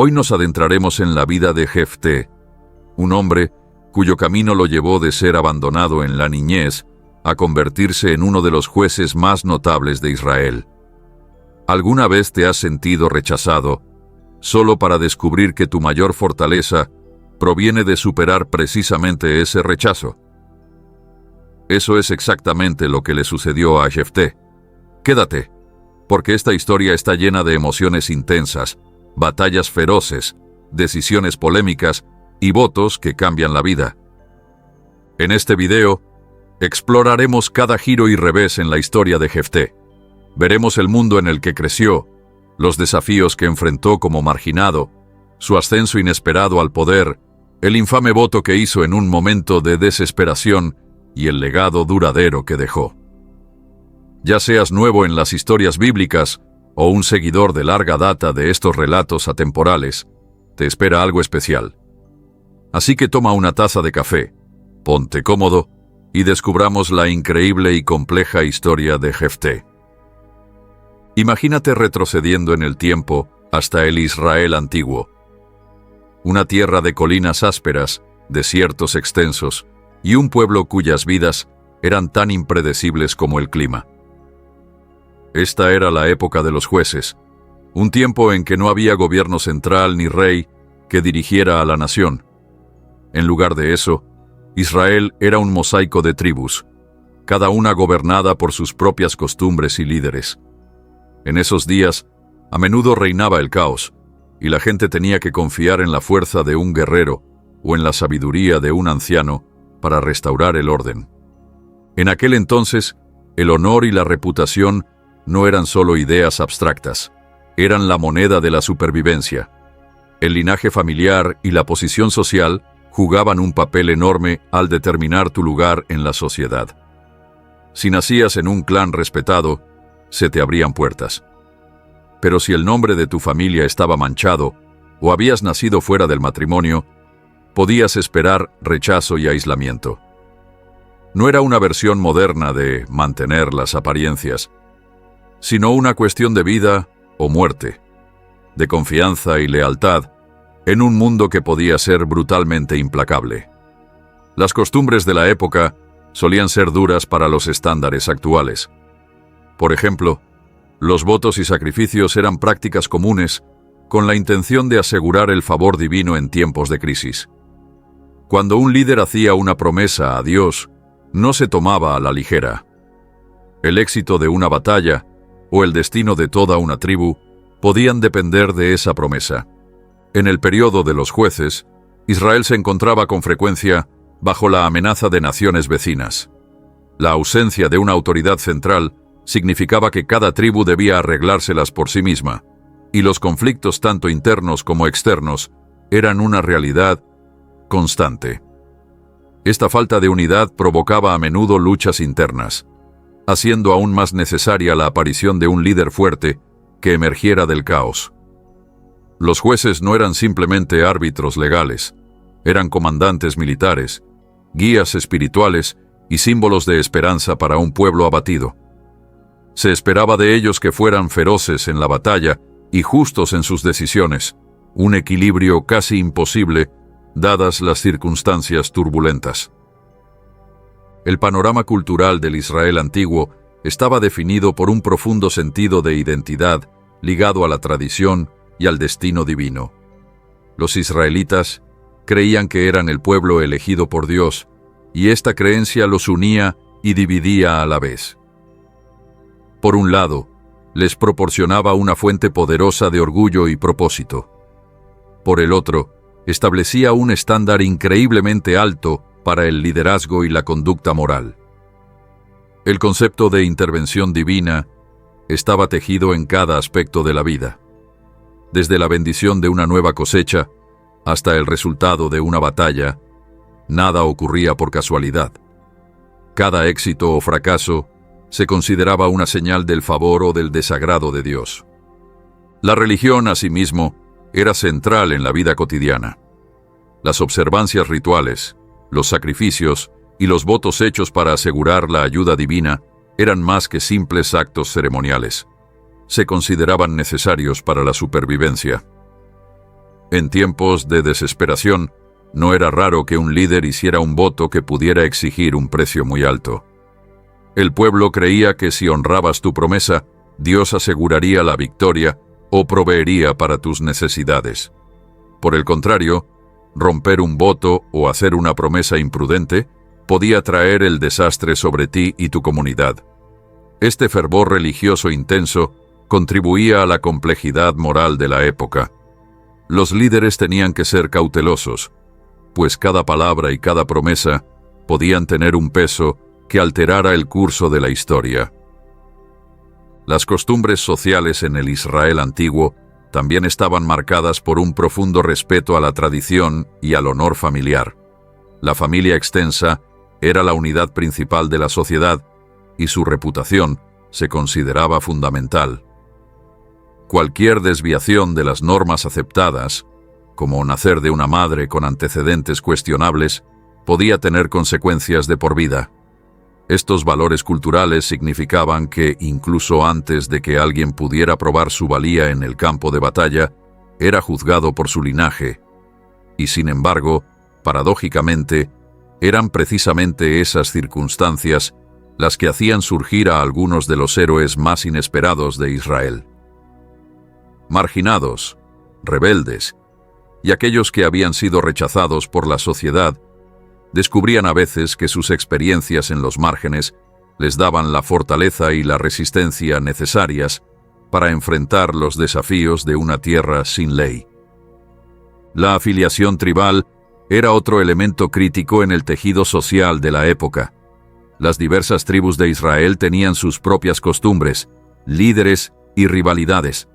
Hoy nos adentraremos en la vida de Jefté, un hombre cuyo camino lo llevó de ser abandonado en la niñez a convertirse en uno de los jueces más notables de Israel. ¿Alguna vez te has sentido rechazado solo para descubrir que tu mayor fortaleza proviene de superar precisamente ese rechazo? Eso es exactamente lo que le sucedió a Jefté. Quédate, porque esta historia está llena de emociones intensas, batallas feroces, decisiones polémicas y votos que cambian la vida. En este video, exploraremos cada giro y revés en la historia de Jefté. Veremos el mundo en el que creció, los desafíos que enfrentó como marginado, su ascenso inesperado al poder, el infame voto que hizo en un momento de desesperación y el legado duradero que dejó. Ya seas nuevo en las historias bíblicas o un seguidor de larga data de estos relatos atemporales, te espera algo especial. Así que toma una taza de café, ponte cómodo y descubramos la increíble y compleja historia de Jefté. Imagínate retrocediendo en el tiempo hasta el Israel antiguo. Una tierra de colinas ásperas, desiertos extensos y un pueblo cuyas vidas eran tan impredecibles como el clima. Esta era la época de los jueces, un tiempo en que no había gobierno central ni rey que dirigiera a la nación. En lugar de eso, Israel era un mosaico de tribus, cada una gobernada por sus propias costumbres y líderes. En esos días, a menudo reinaba el caos, y la gente tenía que confiar en la fuerza de un guerrero o en la sabiduría de un anciano para restaurar el orden. En aquel entonces, el honor y la reputación no eran solo ideas abstractas, eran la moneda de la supervivencia. El linaje familiar y la posición social jugaban un papel enorme al determinar tu lugar en la sociedad. Si nacías en un clan respetado, se te abrían puertas. Pero si el nombre de tu familia estaba manchado o habías nacido fuera del matrimonio, podías esperar rechazo y aislamiento. No era una versión moderna de mantener las apariencias, sino una cuestión de vida o muerte, de confianza y lealtad en un mundo que podía ser brutalmente implacable. Las costumbres de la época solían ser duras para los estándares actuales. Por ejemplo, los votos y sacrificios eran prácticas comunes con la intención de asegurar el favor divino en tiempos de crisis. Cuando un líder hacía una promesa a Dios, no se tomaba a la ligera. El éxito de una batalla o el destino de toda una tribu podían depender de esa promesa. En el periodo de los jueces, Israel se encontraba con frecuencia bajo la amenaza de naciones vecinas. La ausencia de una autoridad central significaba que cada tribu debía arreglárselas por sí misma, y los conflictos tanto internos como externos eran una realidad constante. Esta falta de unidad provocaba a menudo luchas internas, haciendo aún más necesaria la aparición de un líder fuerte que emergiera del caos. Los jueces no eran simplemente árbitros legales, eran comandantes militares, guías espirituales y símbolos de esperanza para un pueblo abatido. Se esperaba de ellos que fueran feroces en la batalla y justos en sus decisiones, un equilibrio casi imposible dadas las circunstancias turbulentas. El panorama cultural del Israel antiguo estaba definido por un profundo sentido de identidad ligado a la tradición y al destino divino. Los israelitas creían que eran el pueblo elegido por Dios, y esta creencia los unía y dividía a la vez. Por un lado, les proporcionaba una fuente poderosa de orgullo y propósito. Por el otro, establecía un estándar increíblemente alto para el liderazgo y la conducta moral. El concepto de intervención divina estaba tejido en cada aspecto de la vida, desde la bendición de una nueva cosecha hasta el resultado de una batalla. Nada ocurría por casualidad. Cada éxito o fracaso se consideraba una señal del favor o del desagrado de Dios. La religión, asimismo, era central en la vida cotidiana. Las observancias rituales, los sacrificios y los votos hechos para asegurar la ayuda divina eran más que simples actos ceremoniales. Se consideraban necesarios para la supervivencia. En tiempos de desesperación, no era raro que un líder hiciera un voto que pudiera exigir un precio muy alto. El pueblo creía que si honrabas tu promesa, Dios aseguraría la victoria o proveería para tus necesidades. Por el contrario, romper un voto o hacer una promesa imprudente podía traer el desastre sobre ti y tu comunidad. Este fervor religioso intenso contribuía a la complejidad moral de la época. Los líderes tenían que ser cautelosos, pues cada palabra y cada promesa podían tener un peso que alterara el curso de la historia. Las costumbres sociales en el Israel antiguo también estaban marcadas por un profundo respeto a la tradición y al honor familiar. La familia extensa era la unidad principal de la sociedad y su reputación se consideraba fundamental. Cualquier desviación de las normas aceptadas, como nacer de una madre con antecedentes cuestionables, podía tener consecuencias de por vida. Estos valores culturales significaban que, incluso antes de que alguien pudiera probar su valía en el campo de batalla, era juzgado por su linaje. Y sin embargo, paradójicamente, eran precisamente esas circunstancias las que hacían surgir a algunos de los héroes más inesperados de Israel. Marginados, rebeldes, y aquellos que habían sido rechazados por la sociedad, descubrían a veces que sus experiencias en los márgenes les daban la fortaleza y la resistencia necesarias para enfrentar los desafíos de una tierra sin ley. La afiliación tribal era otro elemento crítico en el tejido social de la época. Las diversas tribus de Israel tenían sus propias costumbres, líderes y rivalidades.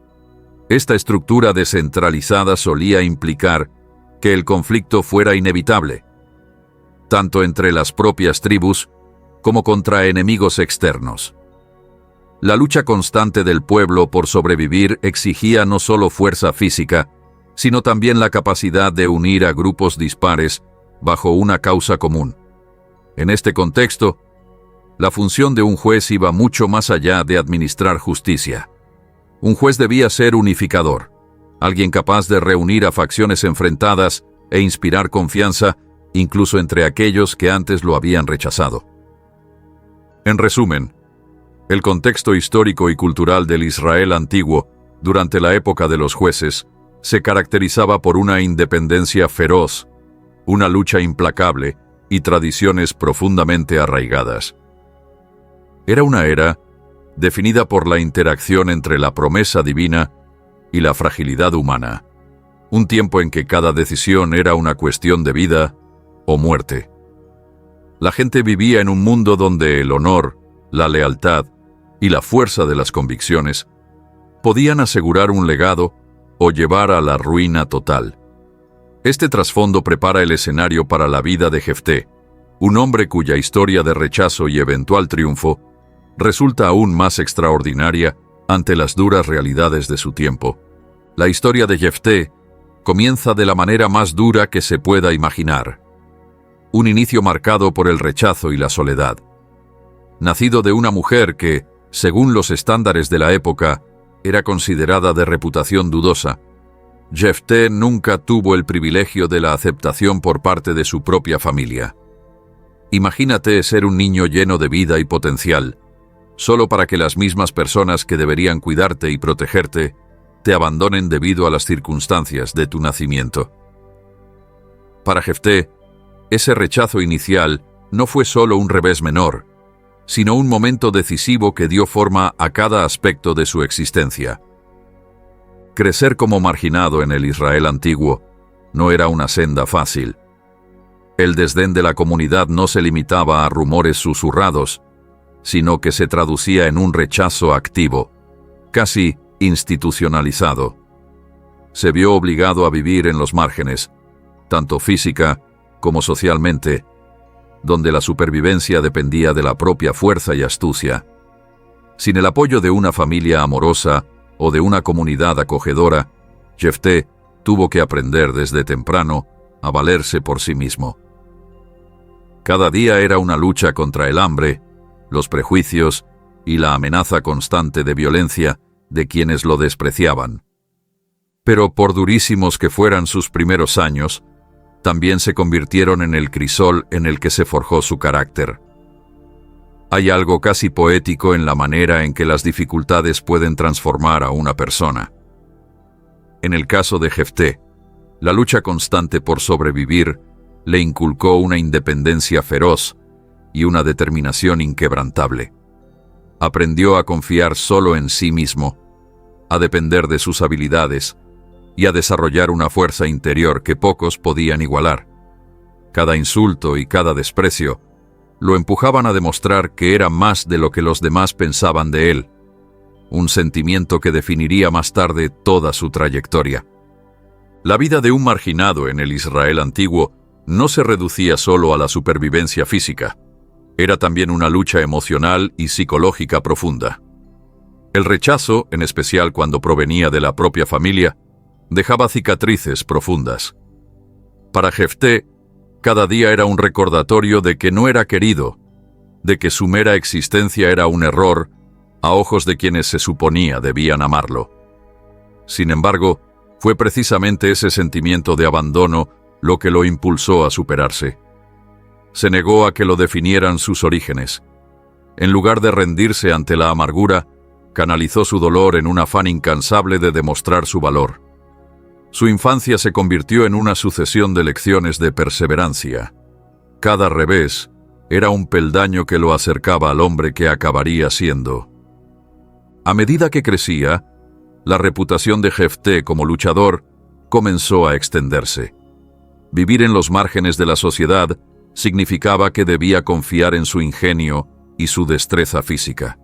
Esta estructura descentralizada solía implicar que el conflicto fuera inevitable, tanto entre las propias tribus como contra enemigos externos. La lucha constante del pueblo por sobrevivir exigía no solo fuerza física, sino también la capacidad de unir a grupos dispares bajo una causa común. En este contexto, la función de un juez iba mucho más allá de administrar justicia. Un juez debía ser unificador, alguien capaz de reunir a facciones enfrentadas e inspirar confianza incluso entre aquellos que antes lo habían rechazado. En resumen, el contexto histórico y cultural del Israel antiguo durante la época de los jueces se caracterizaba por una independencia feroz, una lucha implacable y tradiciones profundamente arraigadas. Era una era definida por la interacción entre la promesa divina y la fragilidad humana, un tiempo en que cada decisión era una cuestión de vida o muerte. La gente vivía en un mundo donde el honor, la lealtad y la fuerza de las convicciones podían asegurar un legado o llevar a la ruina total. Este trasfondo prepara el escenario para la vida de Jefté, un hombre cuya historia de rechazo y eventual triunfo resulta aún más extraordinaria ante las duras realidades de su tiempo. La historia de Jefté comienza de la manera más dura que se pueda imaginar. Un inicio marcado por el rechazo y la soledad. Nacido de una mujer que, según los estándares de la época, era considerada de reputación dudosa, Jefté nunca tuvo el privilegio de la aceptación por parte de su propia familia. Imagínate ser un niño lleno de vida y potencial, solo para que las mismas personas que deberían cuidarte y protegerte te abandonen debido a las circunstancias de tu nacimiento. Para Jefté, ese rechazo inicial no fue solo un revés menor, sino un momento decisivo que dio forma a cada aspecto de su existencia. Crecer como marginado en el Israel antiguo no era una senda fácil. El desdén de la comunidad no se limitaba a rumores susurrados, sino que se traducía en un rechazo activo, casi institucionalizado. Se vio obligado a vivir en los márgenes, tanto física como socialmente, donde la supervivencia dependía de la propia fuerza y astucia. Sin el apoyo de una familia amorosa o de una comunidad acogedora, Jefté tuvo que aprender desde temprano a valerse por sí mismo. Cada día era una lucha contra el hambre, los prejuicios y la amenaza constante de violencia de quienes lo despreciaban. Pero por durísimos que fueran sus primeros años, también se convirtieron en el crisol en el que se forjó su carácter. Hay algo casi poético en la manera en que las dificultades pueden transformar a una persona. En el caso de Jefté, la lucha constante por sobrevivir le inculcó una independencia feroz y una determinación inquebrantable. Aprendió a confiar solo en sí mismo, a depender de sus habilidades y a desarrollar una fuerza interior que pocos podían igualar. Cada insulto y cada desprecio lo empujaban a demostrar que era más de lo que los demás pensaban de él, un sentimiento que definiría más tarde toda su trayectoria. La vida de un marginado en el Israel antiguo no se reducía solo a la supervivencia física. Era también una lucha emocional y psicológica profunda. El rechazo, en especial cuando provenía de la propia familia, dejaba cicatrices profundas. Para Jefté, cada día era un recordatorio de que no era querido, de que su mera existencia era un error a ojos de quienes se suponía debían amarlo. Sin embargo, fue precisamente ese sentimiento de abandono lo que lo impulsó a superarse. Se negó a que lo definieran sus orígenes. En lugar de rendirse ante la amargura, canalizó su dolor en un afán incansable de demostrar su valor. Su infancia se convirtió en una sucesión de lecciones de perseverancia. Cada revés era un peldaño que lo acercaba al hombre que acabaría siendo. A medida que crecía, la reputación de Jefté como luchador comenzó a extenderse. Vivir en los márgenes de la sociedad significaba que debía confiar en su ingenio y su destreza física.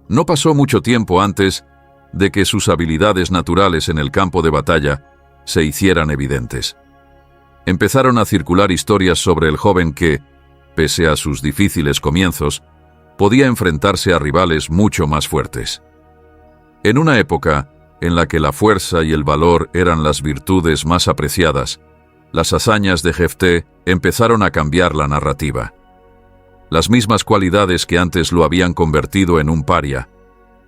No pasó mucho tiempo antes de que sus habilidades naturales en el campo de batalla se hicieran evidentes. Empezaron a circular historias sobre el joven que, pese a sus difíciles comienzos, podía enfrentarse a rivales mucho más fuertes. En una época en la que la fuerza y el valor eran las virtudes más apreciadas, las hazañas de Jefté empezaron a cambiar la narrativa. Las mismas cualidades que antes lo habían convertido en un paria,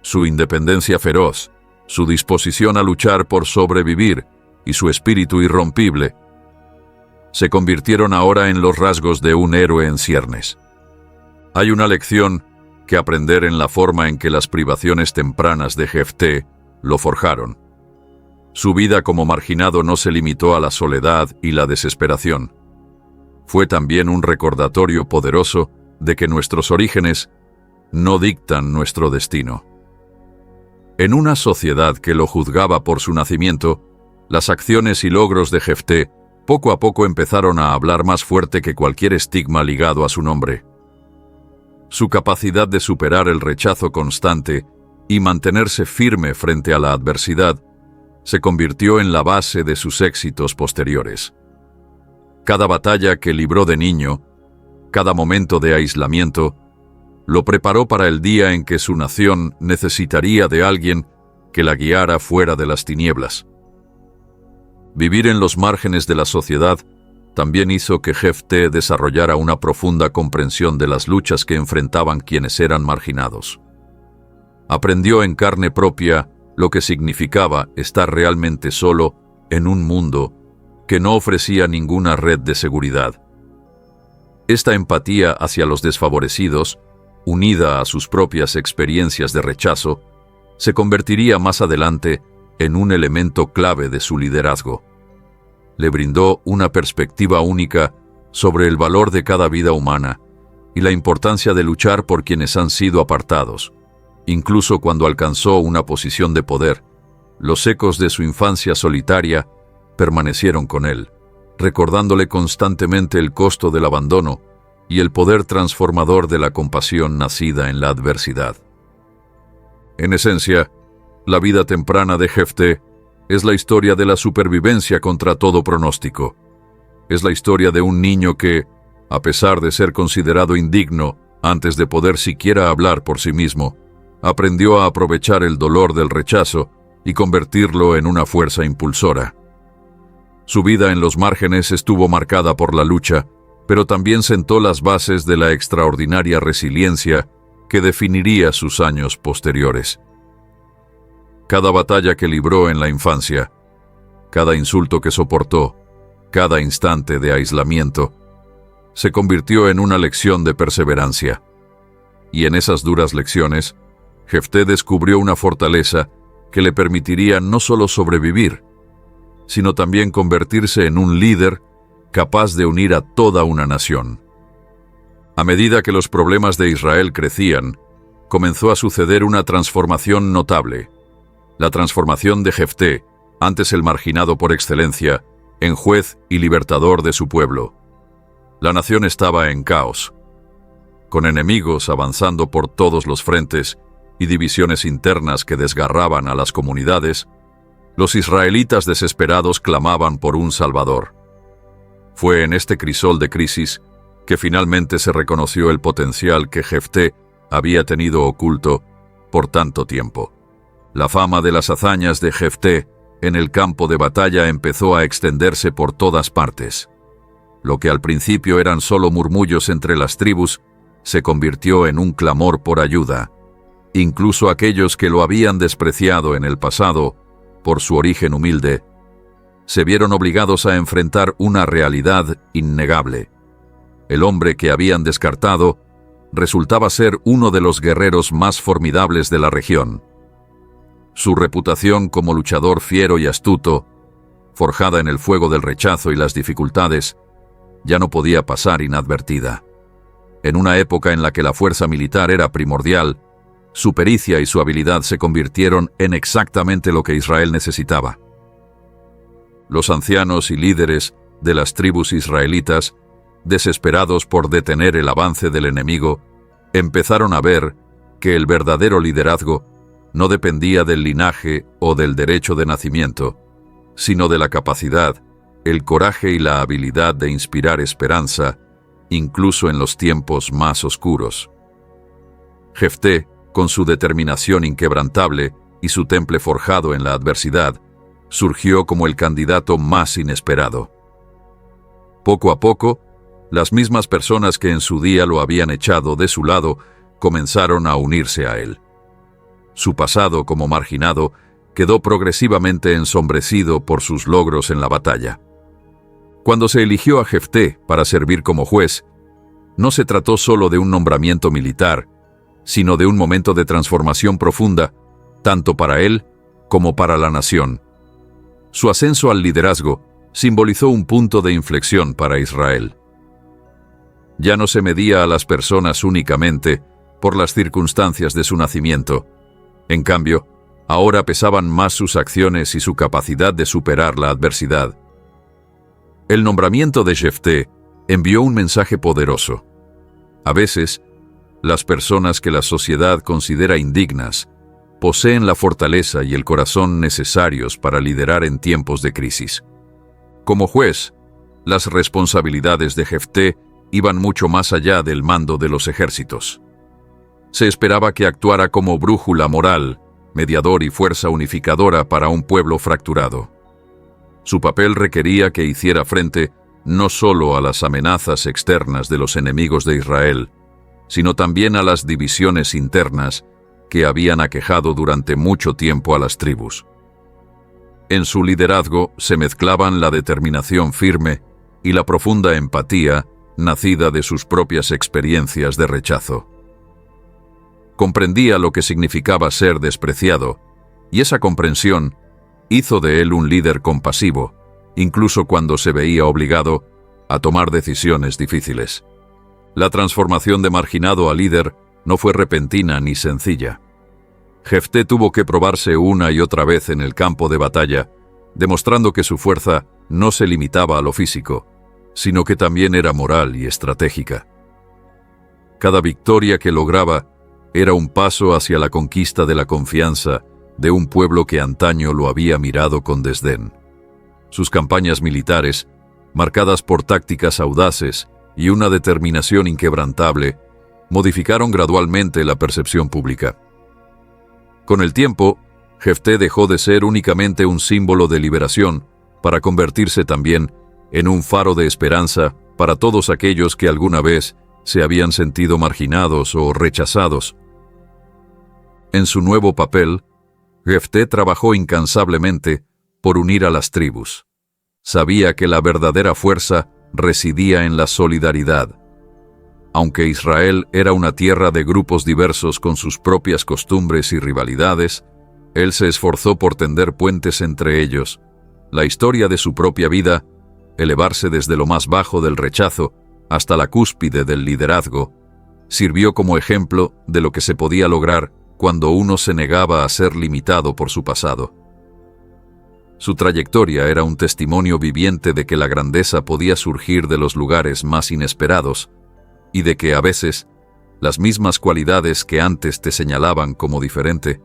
su independencia feroz, su disposición a luchar por sobrevivir y su espíritu irrompible, se convirtieron ahora en los rasgos de un héroe en ciernes. Hay una lección que aprender en la forma en que las privaciones tempranas de Jefté lo forjaron. Su vida como marginado no se limitó a la soledad y la desesperación. Fue también un recordatorio poderoso de que nuestros orígenes no dictan nuestro destino. En una sociedad que lo juzgaba por su nacimiento, las acciones y logros de Jefté poco a poco empezaron a hablar más fuerte que cualquier estigma ligado a su nombre. Su capacidad de superar el rechazo constante y mantenerse firme frente a la adversidad se convirtió en la base de sus éxitos posteriores. Cada batalla que libró de niño, cada momento de aislamiento, lo preparó para el día en que su nación necesitaría de alguien que la guiara fuera de las tinieblas. Vivir en los márgenes de la sociedad también hizo que Jefté desarrollara una profunda comprensión de las luchas que enfrentaban quienes eran marginados. Aprendió en carne propia lo que significaba estar realmente solo en un mundo que no ofrecía ninguna red de seguridad. Esta empatía hacia los desfavorecidos, unida a sus propias experiencias de rechazo, se convertiría más adelante en un elemento clave de su liderazgo. Le brindó una perspectiva única sobre el valor de cada vida humana y la importancia de luchar por quienes han sido apartados. Incluso cuando alcanzó una posición de poder, los ecos de su infancia solitaria permanecieron con él, recordándole constantemente el costo del abandono y el poder transformador de la compasión nacida en la adversidad. En esencia, la vida temprana de Jefté es la historia de la supervivencia contra todo pronóstico. Es la historia de un niño que, a pesar de ser considerado indigno antes de poder siquiera hablar por sí mismo, aprendió a aprovechar el dolor del rechazo y convertirlo en una fuerza impulsora. Su vida en los márgenes estuvo marcada por la lucha, pero también sentó las bases de la extraordinaria resiliencia que definiría sus años posteriores. Cada batalla que libró en la infancia, cada insulto que soportó, cada instante de aislamiento, se convirtió en una lección de perseverancia. Y en esas duras lecciones, Jefté descubrió una fortaleza que le permitiría no solo sobrevivir, sino también convertirse en un líder capaz de unir a toda una nación. A medida que los problemas de Israel crecían, comenzó a suceder una transformación notable. La transformación de Jefté, antes el marginado por excelencia, en juez y libertador de su pueblo. La nación estaba en caos, con enemigos avanzando por todos los frentes y divisiones internas que desgarraban a las comunidades. Los israelitas desesperados clamaban por un salvador. Fue en este crisol de crisis que finalmente se reconoció el potencial que Jefté había tenido oculto por tanto tiempo. La fama de las hazañas de Jefté en el campo de batalla empezó a extenderse por todas partes. Lo que al principio eran solo murmullos entre las tribus, se convirtió en un clamor por ayuda. Incluso aquellos que lo habían despreciado en el pasado, por su origen humilde, se vieron obligados a enfrentar una realidad innegable. El hombre que habían descartado resultaba ser uno de los guerreros más formidables de la región. Su reputación como luchador fiero y astuto, forjada en el fuego del rechazo y las dificultades, ya no podía pasar inadvertida. En una época en la que la fuerza militar era primordial, su pericia y su habilidad se convirtieron en exactamente lo que Israel necesitaba. Los ancianos y líderes de las tribus israelitas, desesperados por detener el avance del enemigo, empezaron a ver que el verdadero liderazgo no dependía del linaje o del derecho de nacimiento, sino de la capacidad, el coraje y la habilidad de inspirar esperanza, incluso en los tiempos más oscuros. Jefté, con su determinación inquebrantable y su temple forjado en la adversidad, surgió como el candidato más inesperado. Poco a poco, las mismas personas que en su día lo habían echado de su lado comenzaron a unirse a él. Su pasado como marginado quedó progresivamente ensombrecido por sus logros en la batalla. Cuando se eligió a Jefté para servir como juez, no se trató solo de un nombramiento militar, sino de un momento de transformación profunda, tanto para él como para la nación. Su ascenso al liderazgo simbolizó un punto de inflexión para Israel. Ya no se medía a las personas únicamente por las circunstancias de su nacimiento. En cambio, ahora pesaban más sus acciones y su capacidad de superar la adversidad. El nombramiento de Jefté envió un mensaje poderoso. A veces, las personas que la sociedad considera indignas poseen la fortaleza y el corazón necesarios para liderar en tiempos de crisis. Como juez, las responsabilidades de Jefté iban mucho más allá del mando de los ejércitos. Se esperaba que actuara como brújula moral, mediador y fuerza unificadora para un pueblo fracturado. Su papel requería que hiciera frente no solo a las amenazas externas de los enemigos de Israel, sino también a las divisiones internas que habían aquejado durante mucho tiempo a las tribus. En su liderazgo se mezclaban la determinación firme y la profunda empatía nacida de sus propias experiencias de rechazo. Comprendía lo que significaba ser despreciado, y esa comprensión hizo de él un líder compasivo, incluso cuando se veía obligado a tomar decisiones difíciles. La transformación de marginado a líder no fue repentina ni sencilla. Jefté tuvo que probarse una y otra vez en el campo de batalla, demostrando que su fuerza no se limitaba a lo físico, sino que también era moral y estratégica. Cada victoria que lograba era un paso hacia la conquista de la confianza de un pueblo que antaño lo había mirado con desdén. Sus campañas militares, marcadas por tácticas audaces y una determinación inquebrantable, modificaron gradualmente la percepción pública. Con el tiempo, Jefté dejó de ser únicamente un símbolo de liberación para convertirse también en un faro de esperanza para todos aquellos que alguna vez se habían sentido marginados o rechazados. En su nuevo papel, Jefté trabajó incansablemente por unir a las tribus. Sabía que la verdadera fuerza residía en la solidaridad. Aunque Israel era una tierra de grupos diversos con sus propias costumbres y rivalidades, él se esforzó por tender puentes entre ellos. La historia de su propia vida, elevarse desde lo más bajo del rechazo hasta la cúspide del liderazgo, sirvió como ejemplo de lo que se podía lograr cuando uno se negaba a ser limitado por su pasado. Su trayectoria era un testimonio viviente de que la grandeza podía surgir de los lugares más inesperados y de que a veces las mismas cualidades que antes te señalaban como diferente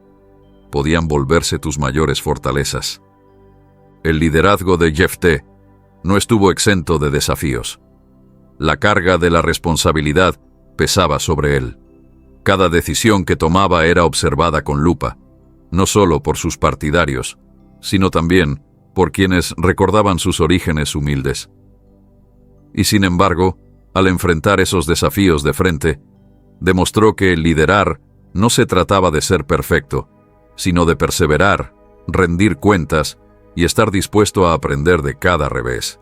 podían volverse tus mayores fortalezas. El liderazgo de Jefté no estuvo exento de desafíos. La carga de la responsabilidad pesaba sobre él. Cada decisión que tomaba era observada con lupa, no solo por sus partidarios, sino también por quienes recordaban sus orígenes humildes. Y sin embargo, al enfrentar esos desafíos de frente, demostró que el liderar no se trataba de ser perfecto, sino de perseverar, rendir cuentas y estar dispuesto a aprender de cada revés.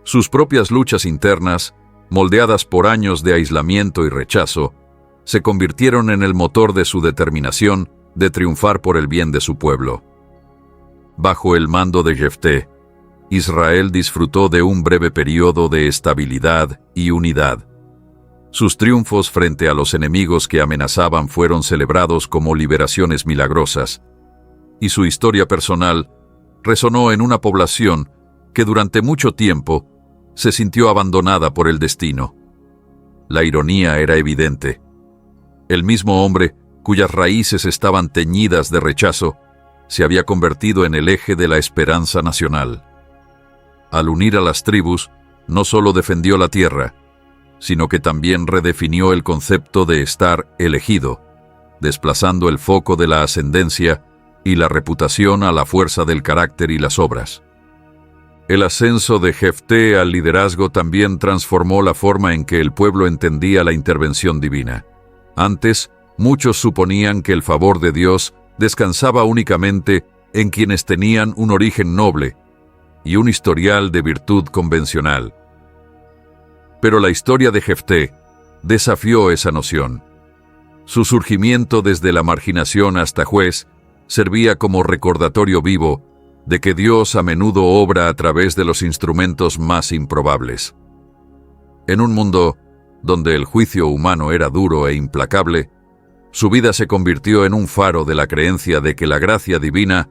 Sus propias luchas internas, moldeadas por años de aislamiento y rechazo, se convirtieron en el motor de su determinación de triunfar por el bien de su pueblo. Bajo el mando de Jefté, Israel disfrutó de un breve periodo de estabilidad y unidad. Sus triunfos frente a los enemigos que amenazaban fueron celebrados como liberaciones milagrosas, y su historia personal resonó en una población que durante mucho tiempo se sintió abandonada por el destino. La ironía era evidente. El mismo hombre, cuyas raíces estaban teñidas de rechazo, se había convertido en el eje de la esperanza nacional. Al unir a las tribus, no solo defendió la tierra, sino que también redefinió el concepto de estar elegido, desplazando el foco de la ascendencia y la reputación a la fuerza del carácter y las obras. El ascenso de Jefté al liderazgo también transformó la forma en que el pueblo entendía la intervención divina. Antes, muchos suponían que el favor de Dios descansaba únicamente en quienes tenían un origen noble y un historial de virtud convencional. Pero la historia de Jefté desafió esa noción. Su surgimiento desde la marginación hasta juez servía como recordatorio vivo de que Dios a menudo obra a través de los instrumentos más improbables. En un mundo donde el juicio humano era duro e implacable, su vida se convirtió en un faro de la creencia de que la gracia divina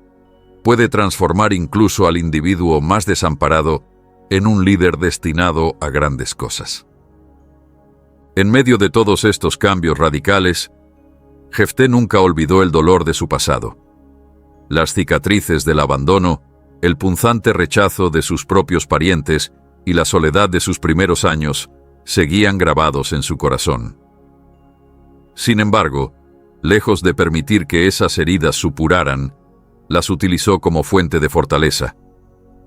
puede transformar incluso al individuo más desamparado en un líder destinado a grandes cosas. En medio de todos estos cambios radicales, Jefté nunca olvidó el dolor de su pasado. Las cicatrices del abandono, el punzante rechazo de sus propios parientes y la soledad de sus primeros años seguían grabados en su corazón. Sin embargo, lejos de permitir que esas heridas supuraran, las utilizó como fuente de fortaleza,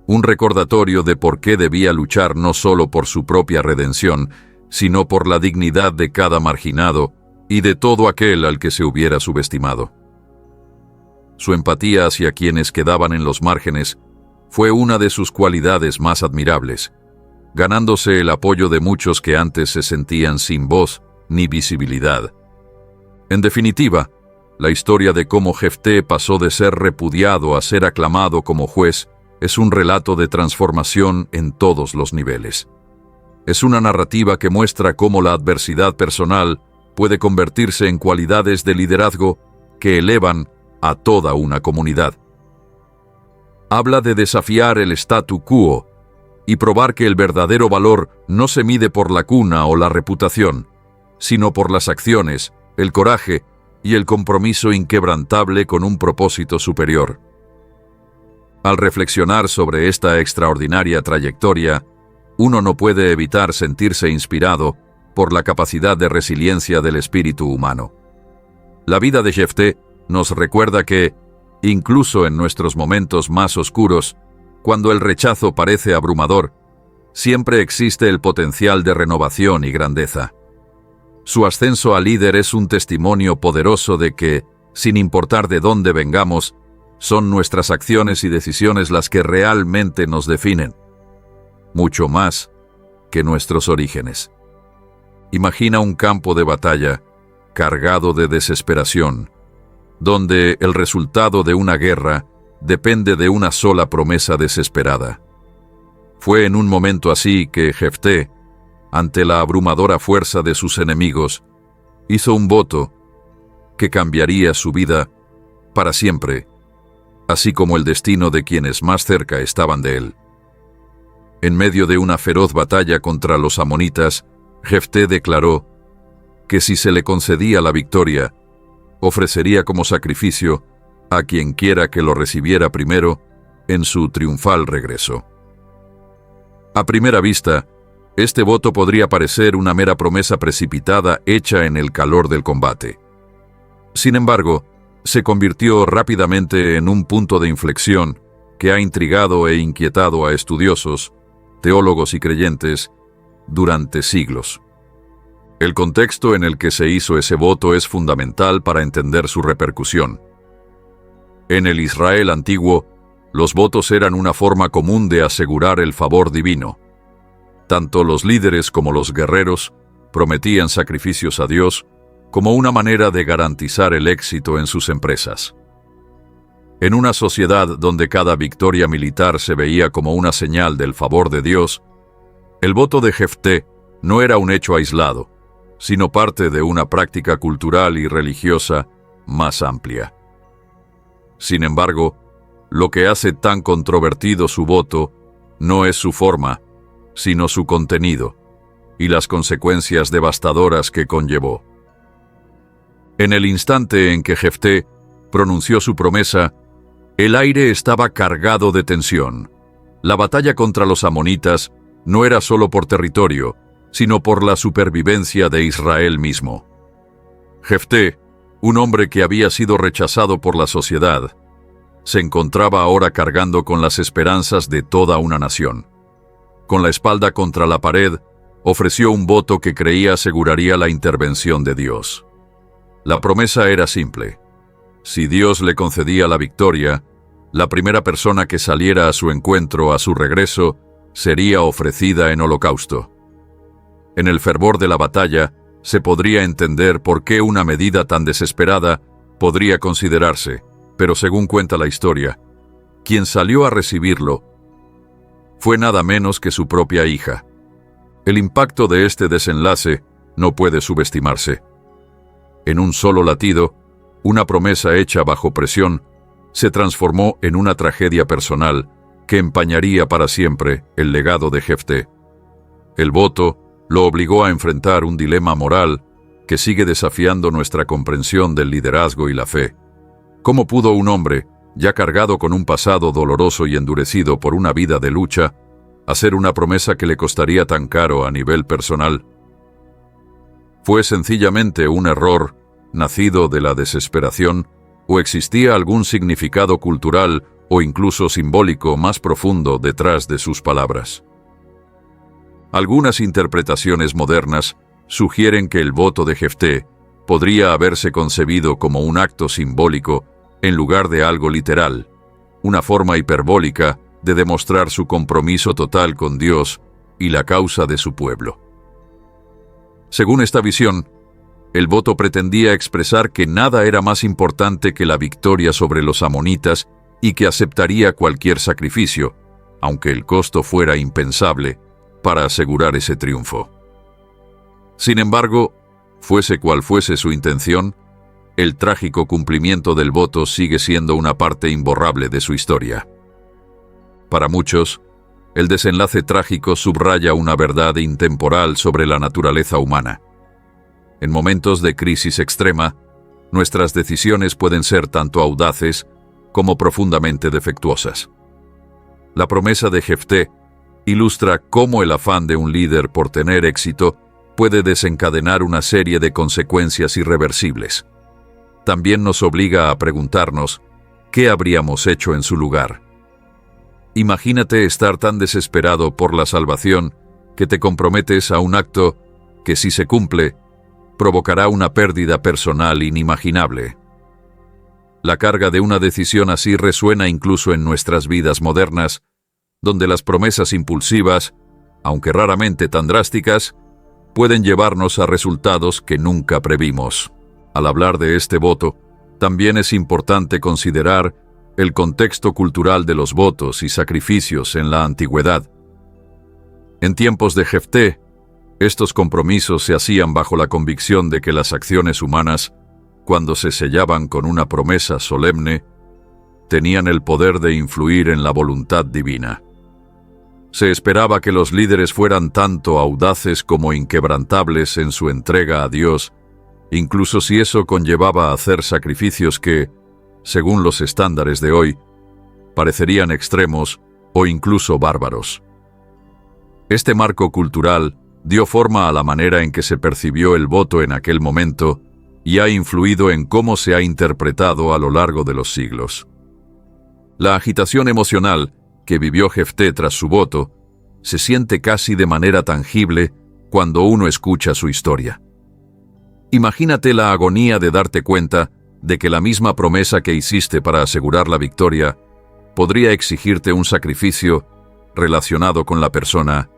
un recordatorio de por qué debía luchar no solo por su propia redención, sino por la dignidad de cada marginado y de todo aquel al que se hubiera subestimado. Su empatía hacia quienes quedaban en los márgenes fue una de sus cualidades más admirables, ganándose el apoyo de muchos que antes se sentían sin voz ni visibilidad. En definitiva, la historia de cómo Jefté pasó de ser repudiado a ser aclamado como juez es un relato de transformación en todos los niveles. Es una narrativa que muestra cómo la adversidad personal puede convertirse en cualidades de liderazgo que elevan a toda una comunidad. Habla de desafiar el statu quo y probar que el verdadero valor no se mide por la cuna o la reputación, sino por las acciones, el coraje y el compromiso inquebrantable con un propósito superior. Al reflexionar sobre esta extraordinaria trayectoria, uno no puede evitar sentirse inspirado por la capacidad de resiliencia del espíritu humano. La vida de Jefté nos recuerda que, incluso en nuestros momentos más oscuros, cuando el rechazo parece abrumador, siempre existe el potencial de renovación y grandeza. Su ascenso a líder es un testimonio poderoso de que, sin importar de dónde vengamos, son nuestras acciones y decisiones las que realmente nos definen, mucho más que nuestros orígenes. Imagina un campo de batalla cargado de desesperación, donde el resultado de una guerra depende de una sola promesa desesperada. Fue en un momento así que Jefté, ante la abrumadora fuerza de sus enemigos, hizo un voto que cambiaría su vida para siempre, así como el destino de quienes más cerca estaban de él. En medio de una feroz batalla contra los amonitas, Jefté declaró que si se le concedía la victoria, ofrecería como sacrificio a quien quiera que lo recibiera primero en su triunfal regreso. A primera vista, este voto podría parecer una mera promesa precipitada hecha en el calor del combate. Sin embargo, se convirtió rápidamente en un punto de inflexión que ha intrigado e inquietado a estudiosos, teólogos y creyentes durante siglos. El contexto en el que se hizo ese voto es fundamental para entender su repercusión. En el Israel antiguo, los votos eran una forma común de asegurar el favor divino. Tanto los líderes como los guerreros prometían sacrificios a Dios como una manera de garantizar el éxito en sus empresas. En una sociedad donde cada victoria militar se veía como una señal del favor de Dios, el voto de Jefté no era un hecho aislado, sino parte de una práctica cultural y religiosa más amplia. Sin embargo, lo que hace tan controvertido su voto no es su forma, sino su contenido y las consecuencias devastadoras que conllevó. En el instante en que Jefté pronunció su promesa, el aire estaba cargado de tensión. La batalla contra los amonitas no era solo por territorio, sino por la supervivencia de Israel mismo. Jefté, un hombre que había sido rechazado por la sociedad, se encontraba ahora cargando con las esperanzas de toda una nación. Con la espalda contra la pared, ofreció un voto que creía aseguraría la intervención de Dios. La promesa era simple. Si Dios le concedía la victoria, la primera persona que saliera a su encuentro a su regreso sería ofrecida en holocausto. En el fervor de la batalla, se podría entender por qué una medida tan desesperada podría considerarse, pero según cuenta la historia, quien salió a recibirlo fue nada menos que su propia hija. El impacto de este desenlace no puede subestimarse. En un solo latido, una promesa hecha bajo presión se transformó en una tragedia personal que empañaría para siempre el legado de Jefté. El voto lo obligó a enfrentar un dilema moral que sigue desafiando nuestra comprensión del liderazgo y la fe. ¿Cómo pudo un hombre, ya cargado con un pasado doloroso y endurecido por una vida de lucha, hacer una promesa que le costaría tan caro a nivel personal? ¿Fue sencillamente un error nacido de la desesperación o existía algún significado cultural o incluso simbólico más profundo detrás de sus palabras? Algunas interpretaciones modernas sugieren que el voto de Jefté podría haberse concebido como un acto simbólico en lugar de algo literal, una forma hiperbólica de demostrar su compromiso total con Dios y la causa de su pueblo. Según esta visión, el voto pretendía expresar que nada era más importante que la victoria sobre los amonitas y que aceptaría cualquier sacrificio, aunque el costo fuera impensable, para asegurar ese triunfo. Sin embargo, fuese cual fuese su intención, el trágico cumplimiento del voto sigue siendo una parte imborrable de su historia. Para muchos, el desenlace trágico subraya una verdad intemporal sobre la naturaleza humana. En momentos de crisis extrema, nuestras decisiones pueden ser tanto audaces como profundamente defectuosas. La promesa de Jefté ilustra cómo el afán de un líder por tener éxito puede desencadenar una serie de consecuencias irreversibles. También nos obliga a preguntarnos, ¿qué habríamos hecho en su lugar? Imagínate estar tan desesperado por la salvación que te comprometes a un acto que, si se cumple, provocará una pérdida personal inimaginable. La carga de una decisión así resuena incluso en nuestras vidas modernas, donde las promesas impulsivas, aunque raramente tan drásticas, pueden llevarnos a resultados que nunca previmos. Al hablar de este voto, también es importante considerar el contexto cultural de los votos y sacrificios en la antigüedad. En tiempos de Jefté, estos compromisos se hacían bajo la convicción de que las acciones humanas, cuando se sellaban con una promesa solemne, tenían el poder de influir en la voluntad divina. Se esperaba que los líderes fueran tanto audaces como inquebrantables en su entrega a Dios, incluso si eso conllevaba hacer sacrificios que, según los estándares de hoy, parecerían extremos o incluso bárbaros. Este marco cultural dio forma a la manera en que se percibió el voto en aquel momento y ha influido en cómo se ha interpretado a lo largo de los siglos. La agitación emocional que vivió Jefté tras su voto se siente casi de manera tangible cuando uno escucha su historia. Imagínate la agonía de darte cuenta de que la misma promesa que hiciste para asegurar la victoria podría exigirte un sacrificio relacionado con la persona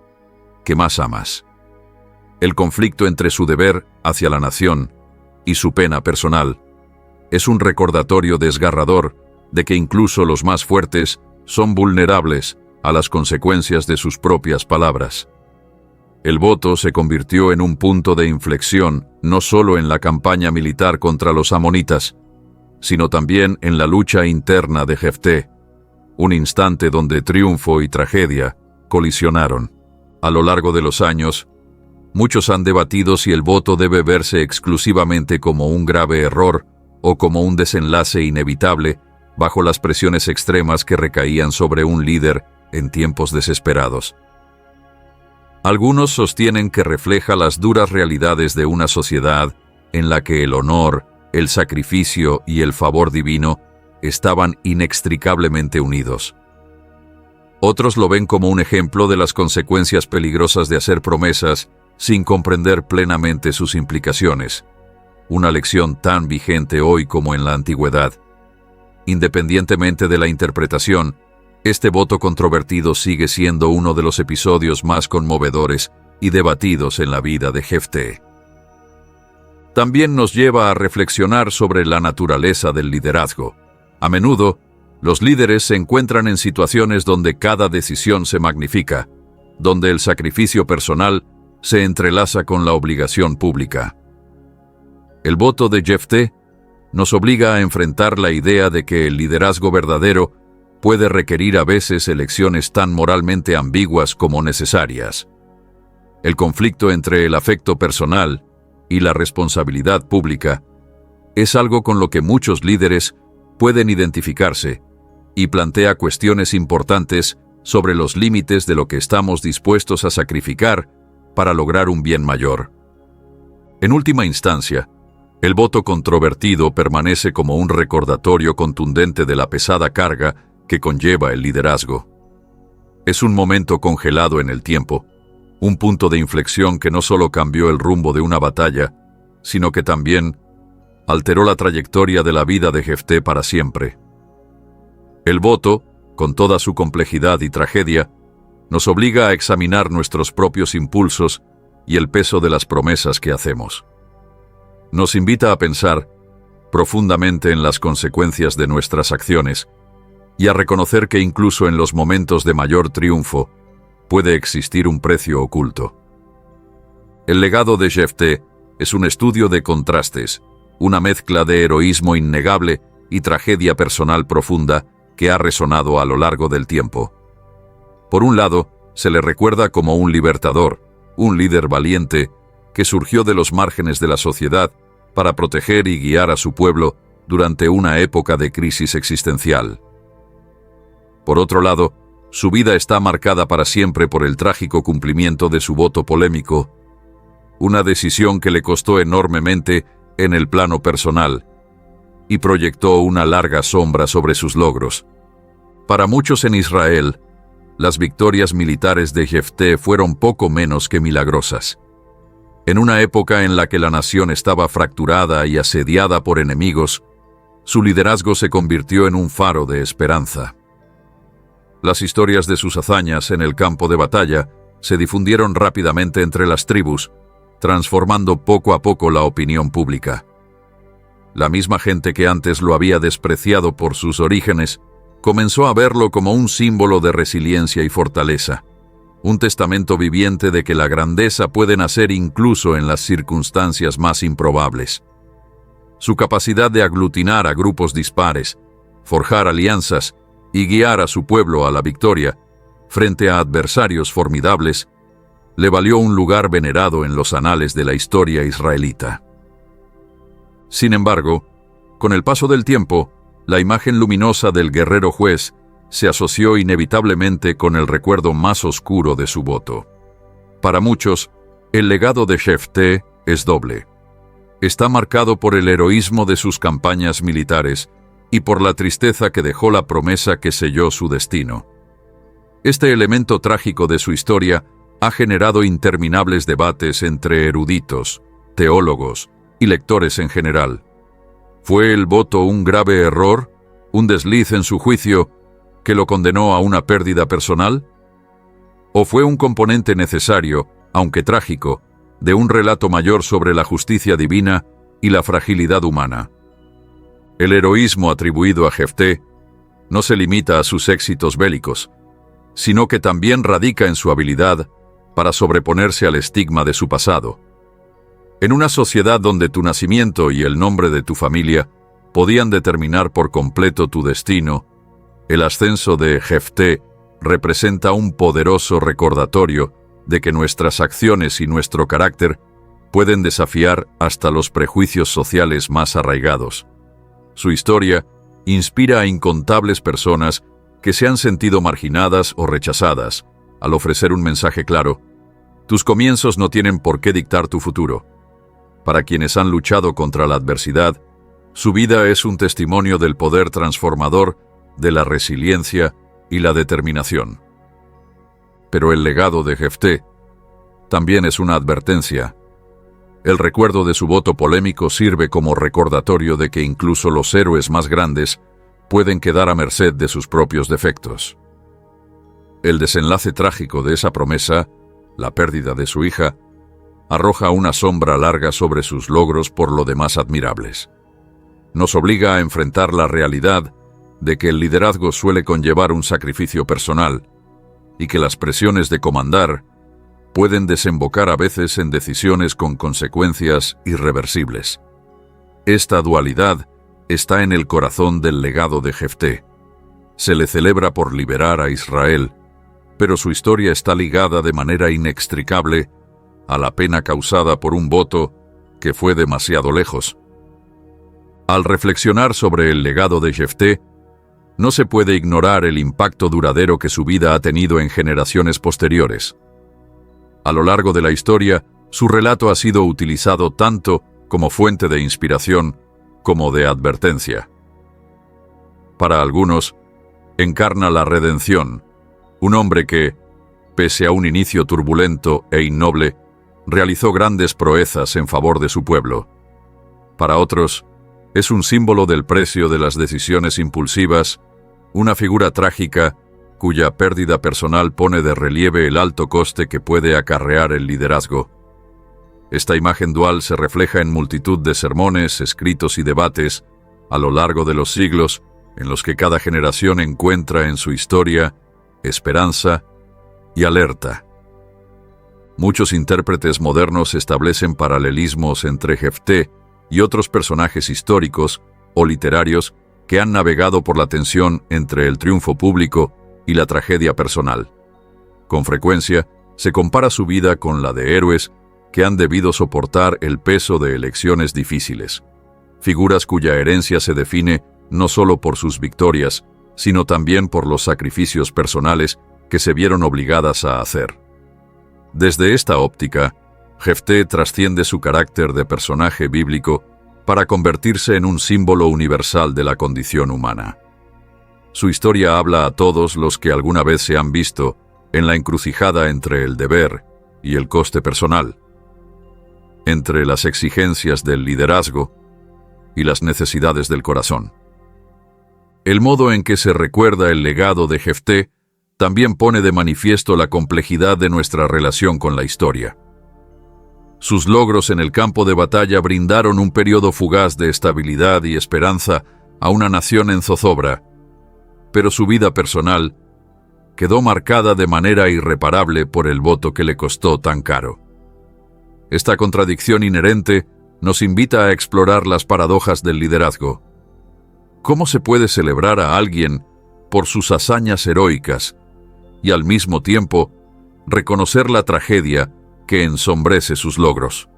que más amas. El conflicto entre su deber hacia la nación y su pena personal es un recordatorio desgarrador de que incluso los más fuertes son vulnerables a las consecuencias de sus propias palabras. El voto se convirtió en un punto de inflexión no solo en la campaña militar contra los amonitas, sino también en la lucha interna de Jefté, un instante donde triunfo y tragedia colisionaron. A lo largo de los años, muchos han debatido si el voto debe verse exclusivamente como un grave error o como un desenlace inevitable bajo las presiones extremas que recaían sobre un líder en tiempos desesperados. Algunos sostienen que refleja las duras realidades de una sociedad en la que el honor, el sacrificio y el favor divino estaban inextricablemente unidos. Otros lo ven como un ejemplo de las consecuencias peligrosas de hacer promesas sin comprender plenamente sus implicaciones, una lección tan vigente hoy como en la antigüedad. Independientemente de la interpretación, este voto controvertido sigue siendo uno de los episodios más conmovedores y debatidos en la vida de Jefté. También nos lleva a reflexionar sobre la naturaleza del liderazgo. A menudo, los líderes se encuentran en situaciones donde cada decisión se magnifica, donde el sacrificio personal se entrelaza con la obligación pública. El voto de Jefté nos obliga a enfrentar la idea de que el liderazgo verdadero puede requerir a veces elecciones tan moralmente ambiguas como necesarias. El conflicto entre el afecto personal y la responsabilidad pública es algo con lo que muchos líderes pueden identificarse y plantea cuestiones importantes sobre los límites de lo que estamos dispuestos a sacrificar para lograr un bien mayor. En última instancia, el voto controvertido permanece como un recordatorio contundente de la pesada carga que conlleva el liderazgo. Es un momento congelado en el tiempo, un punto de inflexión que no solo cambió el rumbo de una batalla, sino que también alteró la trayectoria de la vida de Jefté para siempre. El voto, con toda su complejidad y tragedia, nos obliga a examinar nuestros propios impulsos y el peso de las promesas que hacemos. Nos invita a pensar profundamente en las consecuencias de nuestras acciones y a reconocer que incluso en los momentos de mayor triunfo puede existir un precio oculto. El legado de Jefté es un estudio de contrastes, una mezcla de heroísmo innegable y tragedia personal profunda que ha resonado a lo largo del tiempo. Por un lado, se le recuerda como un libertador, un líder valiente que surgió de los márgenes de la sociedad para proteger y guiar a su pueblo durante una época de crisis existencial. Por otro lado, su vida está marcada para siempre por el trágico cumplimiento de su voto polémico, una decisión que le costó enormemente en el plano personal y proyectó una larga sombra sobre sus logros. Para muchos en Israel, las victorias militares de Jefté fueron poco menos que milagrosas. En una época en la que la nación estaba fracturada y asediada por enemigos, su liderazgo se convirtió en un faro de esperanza. Las historias de sus hazañas en el campo de batalla se difundieron rápidamente entre las tribus, transformando poco a poco la opinión pública. La misma gente que antes lo había despreciado por sus orígenes comenzó a verlo como un símbolo de resiliencia y fortaleza, un testamento viviente de que la grandeza puede nacer incluso en las circunstancias más improbables. Su capacidad de aglutinar a grupos dispares, forjar alianzas y guiar a su pueblo a la victoria frente a adversarios formidables le valió un lugar venerado en los anales de la historia israelita. Sin embargo, con el paso del tiempo, la imagen luminosa del guerrero juez se asoció inevitablemente con el recuerdo más oscuro de su voto. Para muchos, el legado de Jefté es doble. Está marcado por el heroísmo de sus campañas militares y por la tristeza que dejó la promesa que selló su destino. Este elemento trágico de su historia ha generado interminables debates entre eruditos, teólogos y lectores en general. ¿Fue el voto un grave error, un desliz en su juicio que lo condenó a una pérdida personal? ¿O fue un componente necesario, aunque trágico, de un relato mayor sobre la justicia divina y la fragilidad humana? El heroísmo atribuido a Jefté no se limita a sus éxitos bélicos, sino que también radica en su habilidad para sobreponerse al estigma de su pasado. En una sociedad donde tu nacimiento y el nombre de tu familia podían determinar por completo tu destino, el ascenso de Jefté representa un poderoso recordatorio de que nuestras acciones y nuestro carácter pueden desafiar hasta los prejuicios sociales más arraigados. Su historia inspira a incontables personas que se han sentido marginadas o rechazadas, al ofrecer un mensaje claro: tus comienzos no tienen por qué dictar tu futuro. Para quienes han luchado contra la adversidad, su vida es un testimonio del poder transformador de la resiliencia y la determinación. Pero el legado de Jefté también es una advertencia. El recuerdo de su voto polémico sirve como recordatorio de que incluso los héroes más grandes pueden quedar a merced de sus propios defectos. El desenlace trágico de esa promesa, la pérdida de su hija, arroja una sombra larga sobre sus logros por lo demás admirables. Nos obliga a enfrentar la realidad de que el liderazgo suele conllevar un sacrificio personal y que las presiones de comandar pueden desembocar a veces en decisiones con consecuencias irreversibles. Esta dualidad está en el corazón del legado de Jefté. Se le celebra por liberar a Israel, pero su historia está ligada de manera inextricable a la pena causada por un voto que fue demasiado lejos. Al reflexionar sobre el legado de Jefté, no se puede ignorar el impacto duradero que su vida ha tenido en generaciones posteriores. A lo largo de la historia, su relato ha sido utilizado tanto como fuente de inspiración como de advertencia. Para algunos, encarna la redención, un hombre que, pese a un inicio turbulento e innoble, realizó grandes proezas en favor de su pueblo. Para otros, es un símbolo del precio de las decisiones impulsivas, una figura trágica cuya pérdida personal pone de relieve el alto coste que puede acarrear el liderazgo. Esta imagen dual se refleja en multitud de sermones, escritos y debates a lo largo de los siglos, en los que cada generación encuentra en su historia esperanza y alerta. Muchos intérpretes modernos establecen paralelismos entre Jefté y otros personajes históricos o literarios que han navegado por la tensión entre el triunfo público y la tragedia personal. Con frecuencia, se compara su vida con la de héroes que han debido soportar el peso de elecciones difíciles, figuras cuya herencia se define no solo por sus victorias, sino también por los sacrificios personales que se vieron obligadas a hacer. Desde esta óptica, Jefté trasciende su carácter de personaje bíblico para convertirse en un símbolo universal de la condición humana. Su historia habla a todos los que alguna vez se han visto en la encrucijada entre el deber y el coste personal, entre las exigencias del liderazgo y las necesidades del corazón. El modo en que se recuerda el legado de Jefté también pone de manifiesto la complejidad de nuestra relación con la historia. Sus logros en el campo de batalla brindaron un periodo fugaz de estabilidad y esperanza a una nación en zozobra, pero su vida personal quedó marcada de manera irreparable por el voto que le costó tan caro. Esta contradicción inherente nos invita a explorar las paradojas del liderazgo. ¿Cómo se puede celebrar a alguien por sus hazañas heroicas y al mismo tiempo reconocer la tragedia que ensombrece sus logros?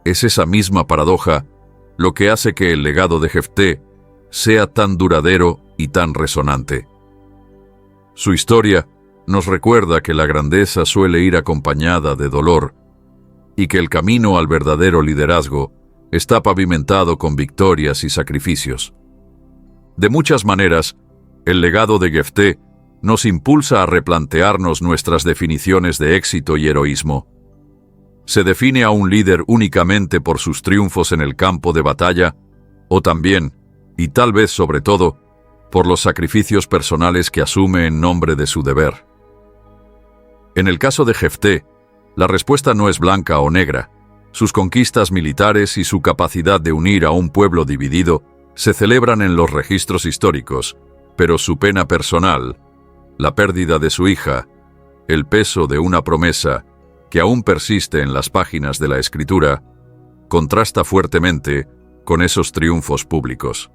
Es esa misma paradoja lo que hace que el legado de Jefté sea tan duradero y tan resonante. Su historia nos recuerda que la grandeza suele ir acompañada de dolor y que el camino al verdadero liderazgo está pavimentado con victorias y sacrificios. De muchas maneras, el legado de Jefté nos impulsa a replantearnos nuestras definiciones de éxito y heroísmo. ¿Se define a un líder únicamente por sus triunfos en el campo de batalla, o también, y tal vez sobre todo, por los sacrificios personales que asume en nombre de su deber? En el caso de Jefté, la respuesta no es blanca o negra. Sus conquistas militares y su capacidad de unir a un pueblo dividido se celebran en los registros históricos, pero su pena personal, la pérdida de su hija, el peso de una promesa que aún persiste en las páginas de la Escritura, contrasta fuertemente con esos triunfos públicos.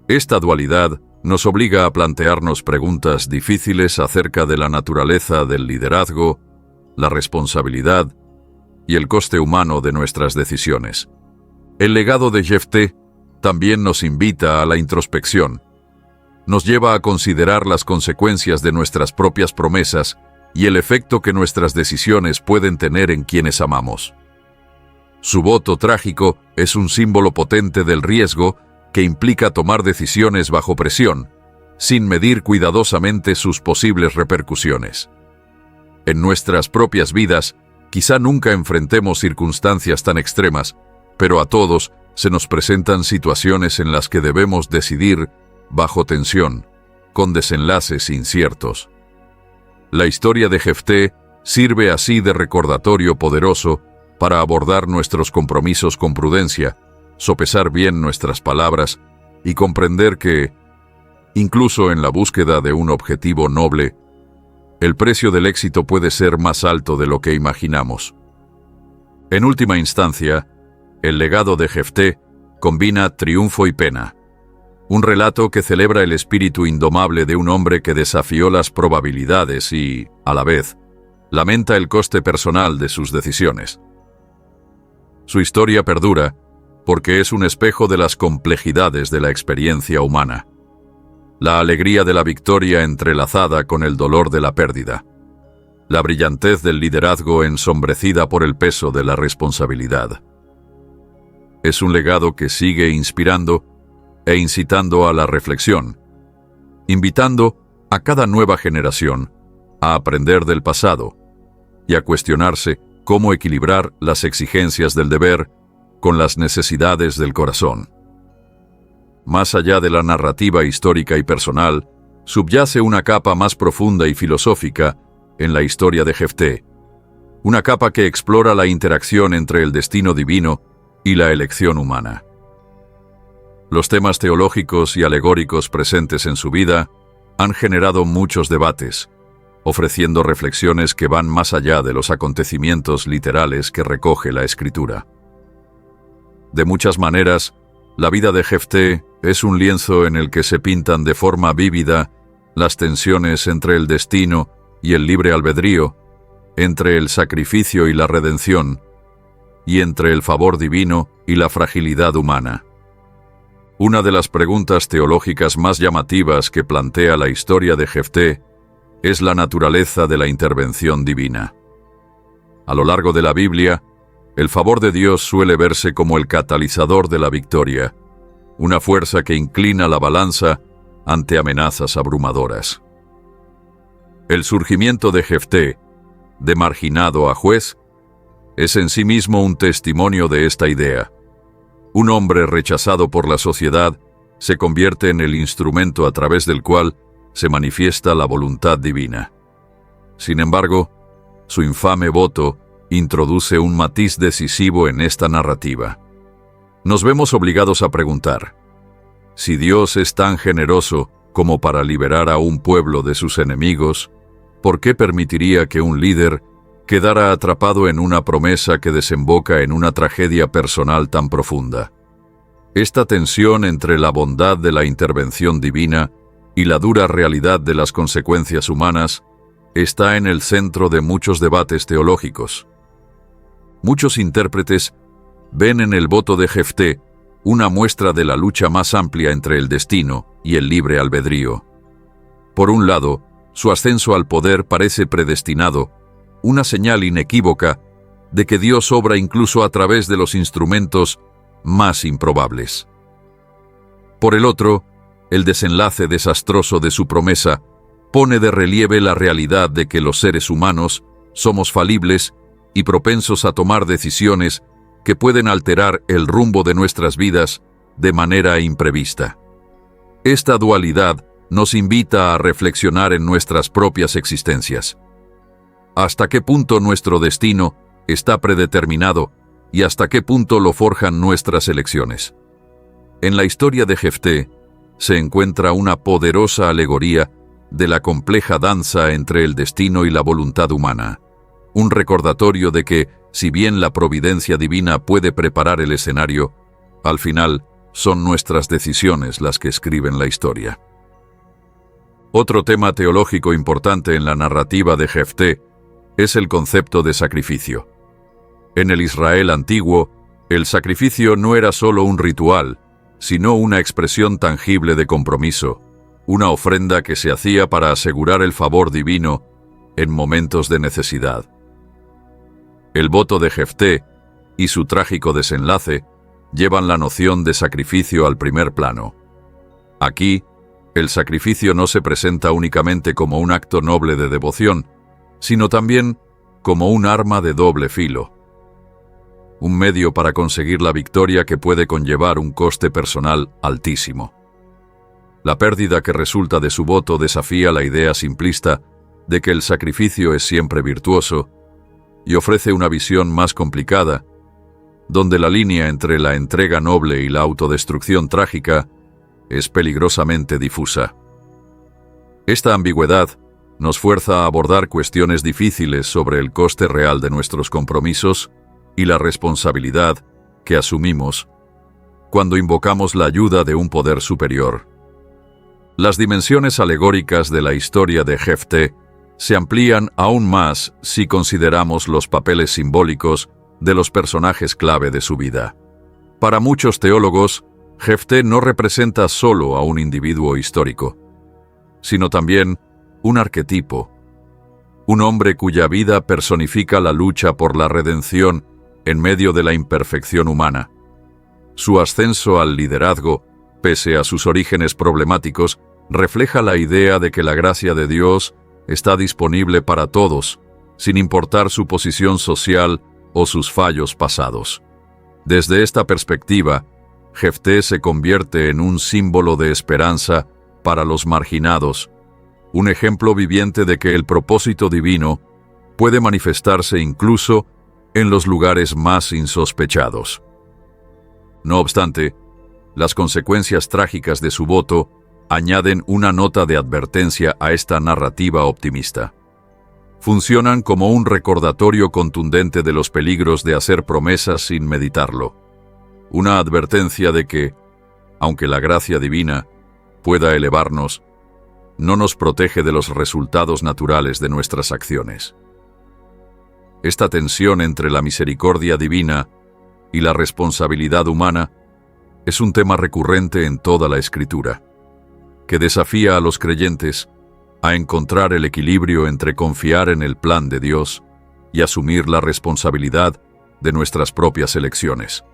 Esta dualidad nos obliga a plantearnos preguntas difíciles acerca de la naturaleza del liderazgo, la responsabilidad y el coste humano de nuestras decisiones. El legado de Jefté también nos invita a la introspección. Nos lleva a considerar las consecuencias de nuestras propias promesas y el efecto que nuestras decisiones pueden tener en quienes amamos. Su voto trágico es un símbolo potente del riesgo que implica tomar decisiones bajo presión, sin medir cuidadosamente sus posibles repercusiones. En nuestras propias vidas, quizá nunca enfrentemos circunstancias tan extremas, pero a todos se nos presentan situaciones en las que debemos decidir bajo tensión, con desenlaces inciertos. La historia de Jefté sirve así de recordatorio poderoso para abordar nuestros compromisos con prudencia, sopesar bien nuestras palabras y comprender que, incluso en la búsqueda de un objetivo noble, el precio del éxito puede ser más alto de lo que imaginamos. En última instancia, el legado de Jefté combina triunfo y pena. Un relato que celebra el espíritu indomable de un hombre que desafió las probabilidades y, a la vez, lamenta el coste personal de sus decisiones. Su historia perdura porque es un espejo de las complejidades de la experiencia humana. La alegría de la victoria entrelazada con el dolor de la pérdida. La brillantez del liderazgo ensombrecida por el peso de la responsabilidad. Es un legado que sigue inspirando e incitando a la reflexión, invitando a cada nueva generación a aprender del pasado y a cuestionarse cómo equilibrar las exigencias del deber con las necesidades del corazón. Más allá de la narrativa histórica y personal, subyace una capa más profunda y filosófica en la historia de Jefté, una capa que explora la interacción entre el destino divino y la elección humana. Los temas teológicos y alegóricos presentes en su vida han generado muchos debates, ofreciendo reflexiones que van más allá de los acontecimientos literales que recoge la Escritura. De muchas maneras, la vida de Jefté es un lienzo en el que se pintan de forma vívida las tensiones entre el destino y el libre albedrío, entre el sacrificio y la redención, y entre el favor divino y la fragilidad humana. Una de las preguntas teológicas más llamativas que plantea la historia de Jefté es la naturaleza de la intervención divina. A lo largo de la Biblia, el favor de Dios suele verse como el catalizador de la victoria, una fuerza que inclina la balanza ante amenazas abrumadoras. El surgimiento de Jefté, de marginado a juez, es en sí mismo un testimonio de esta idea. Un hombre rechazado por la sociedad se convierte en el instrumento a través del cual se manifiesta la voluntad divina. Sin embargo, su infame voto introduce un matiz decisivo en esta narrativa. Nos vemos obligados a preguntar: si Dios es tan generoso como para liberar a un pueblo de sus enemigos, ¿por qué permitiría que un líder quedara atrapado en una promesa que desemboca en una tragedia personal tan profunda? Esta tensión entre la bondad de la intervención divina y la dura realidad de las consecuencias humanas está en el centro de muchos debates teológicos. Muchos intérpretes ven en el voto de Jefté una muestra de la lucha más amplia entre el destino y el libre albedrío. Por un lado, su ascenso al poder parece predestinado, una señal inequívoca de que Dios obra incluso a través de los instrumentos más improbables. Por el otro, el desenlace desastroso de su promesa pone de relieve la realidad de que los seres humanos somos falibles y propensos a tomar decisiones que pueden alterar el rumbo de nuestras vidas de manera imprevista. Esta dualidad nos invita a reflexionar en nuestras propias existencias. ¿Hasta qué punto nuestro destino está predeterminado y hasta qué punto lo forjan nuestras elecciones? En la historia de Jefté se encuentra una poderosa alegoría de la compleja danza entre el destino y la voluntad humana, un recordatorio de que, si bien la providencia divina puede preparar el escenario, al final son nuestras decisiones las que escriben la historia. Otro tema teológico importante en la narrativa de Jefté es el concepto de sacrificio. En el Israel antiguo, el sacrificio no era solo un ritual, sino una expresión tangible de compromiso, una ofrenda que se hacía para asegurar el favor divino en momentos de necesidad. El voto de Jefté y su trágico desenlace llevan la noción de sacrificio al primer plano. Aquí, el sacrificio no se presenta únicamente como un acto noble de devoción, sino también como un arma de doble filo. Un medio para conseguir la victoria que puede conllevar un coste personal altísimo. La pérdida que resulta de su voto desafía la idea simplista de que el sacrificio es siempre virtuoso y ofrece una visión más complicada, donde la línea entre la entrega noble y la autodestrucción trágica es peligrosamente difusa. Esta ambigüedad nos fuerza a abordar cuestiones difíciles sobre el coste real de nuestros compromisos y la responsabilidad que asumimos cuando invocamos la ayuda de un poder superior. Las dimensiones alegóricas de la historia de Jefté se amplían aún más si consideramos los papeles simbólicos de los personajes clave de su vida. Para muchos teólogos, Jefté no representa solo a un individuo histórico, sino también un arquetipo, un hombre cuya vida personifica la lucha por la redención en medio de la imperfección humana. Su ascenso al liderazgo, pese a sus orígenes problemáticos, refleja la idea de que la gracia de Dios está disponible para todos, sin importar su posición social o sus fallos pasados. Desde esta perspectiva, Jefté se convierte en un símbolo de esperanza para los marginados, un ejemplo viviente de que el propósito divino puede manifestarse incluso en los lugares más insospechados. No obstante, las consecuencias trágicas de su voto añaden una nota de advertencia a esta narrativa optimista. Funcionan como un recordatorio contundente de los peligros de hacer promesas sin meditarlo. Una advertencia de que, aunque la gracia divina pueda elevarnos, no nos protege de los resultados naturales de nuestras acciones. Esta tensión entre la misericordia divina y la responsabilidad humana es un tema recurrente en toda la Escritura, que desafía a los creyentes a encontrar el equilibrio entre confiar en el plan de Dios y asumir la responsabilidad de nuestras propias elecciones.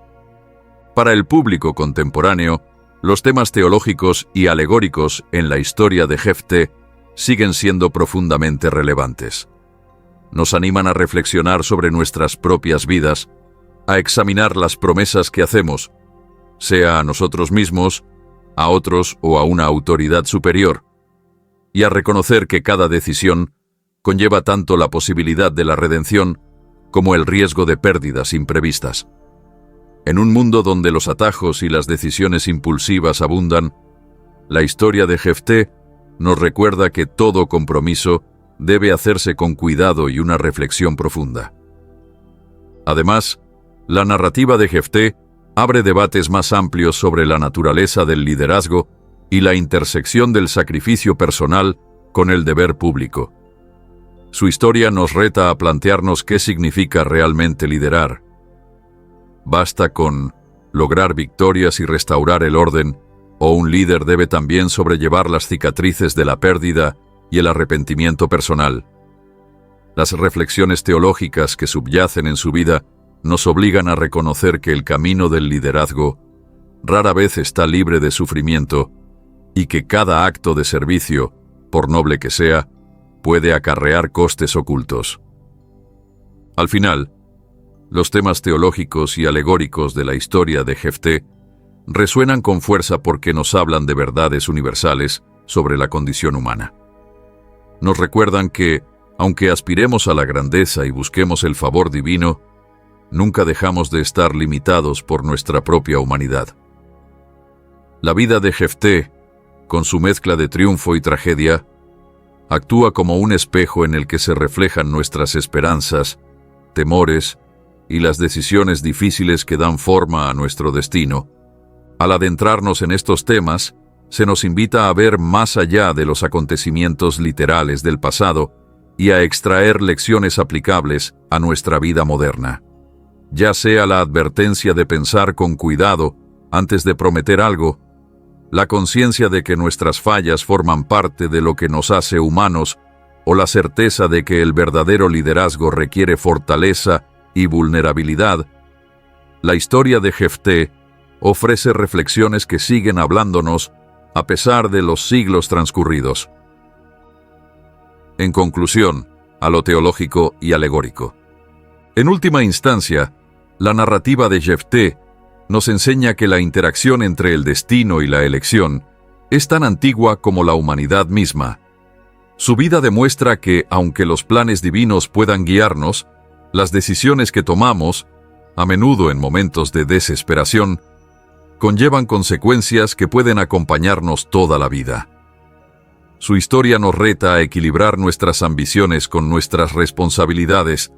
Para el público contemporáneo, los temas teológicos y alegóricos en la historia de Jefté siguen siendo profundamente relevantes. Nos animan a reflexionar sobre nuestras propias vidas, a examinar las promesas que hacemos sea a nosotros mismos, a otros o a una autoridad superior, y a reconocer que cada decisión conlleva tanto la posibilidad de la redención como el riesgo de pérdidas imprevistas. En un mundo donde los atajos y las decisiones impulsivas abundan, la historia de Jefté nos recuerda que todo compromiso debe hacerse con cuidado y una reflexión profunda. Además, la narrativa de Jefté abre debates más amplios sobre la naturaleza del liderazgo y la intersección del sacrificio personal con el deber público. Su historia nos reta a plantearnos qué significa realmente liderar. ¿Basta con lograr victorias y restaurar el orden, o un líder debe también sobrellevar las cicatrices de la pérdida y el arrepentimiento personal? Las reflexiones teológicas que subyacen en su vida nos obligan a reconocer que el camino del liderazgo rara vez está libre de sufrimiento y que cada acto de servicio, por noble que sea, puede acarrear costes ocultos. Al final, los temas teológicos y alegóricos de la historia de Jefté resuenan con fuerza porque nos hablan de verdades universales sobre la condición humana. Nos recuerdan que, aunque aspiremos a la grandeza y busquemos el favor divino, nunca dejamos de estar limitados por nuestra propia humanidad. La vida de Jefté, con su mezcla de triunfo y tragedia, actúa como un espejo en el que se reflejan nuestras esperanzas, temores y las decisiones difíciles que dan forma a nuestro destino. Al adentrarnos en estos temas, se nos invita a ver más allá de los acontecimientos literales del pasado y a extraer lecciones aplicables a nuestra vida moderna. Ya sea la advertencia de pensar con cuidado antes de prometer algo, la conciencia de que nuestras fallas forman parte de lo que nos hace humanos, o la certeza de que el verdadero liderazgo requiere fortaleza y vulnerabilidad, la historia de Jefté ofrece reflexiones que siguen hablándonos a pesar de los siglos transcurridos. En conclusión, a lo teológico y alegórico. En última instancia, la narrativa de Jefté nos enseña que la interacción entre el destino y la elección es tan antigua como la humanidad misma. Su vida demuestra que, aunque los planes divinos puedan guiarnos, las decisiones que tomamos, a menudo en momentos de desesperación, conllevan consecuencias que pueden acompañarnos toda la vida. Su historia nos reta a equilibrar nuestras ambiciones con nuestras responsabilidades,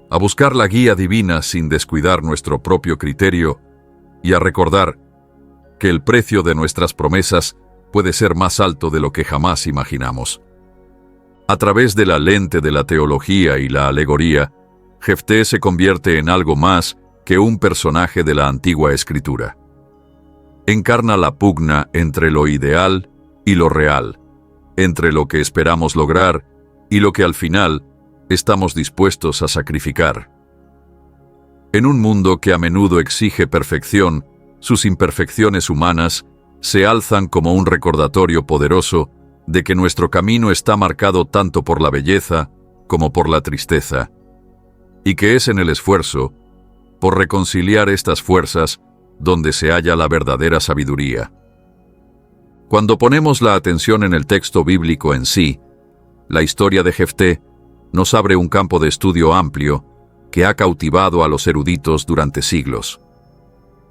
a buscar la guía divina sin descuidar nuestro propio criterio y a recordar que el precio de nuestras promesas puede ser más alto de lo que jamás imaginamos. A través de la lente de la teología y la alegoría, Jefté se convierte en algo más que un personaje de la antigua escritura. Encarna la pugna entre lo ideal y lo real, entre lo que esperamos lograr y lo que al final estamos dispuestos a sacrificar. En un mundo que a menudo exige perfección, sus imperfecciones humanas se alzan como un recordatorio poderoso de que nuestro camino está marcado tanto por la belleza como por la tristeza, y que es en el esfuerzo por reconciliar estas fuerzas donde se halla la verdadera sabiduría. Cuando ponemos la atención en el texto bíblico en sí, la historia de Jefté nos abre un campo de estudio amplio que ha cautivado a los eruditos durante siglos.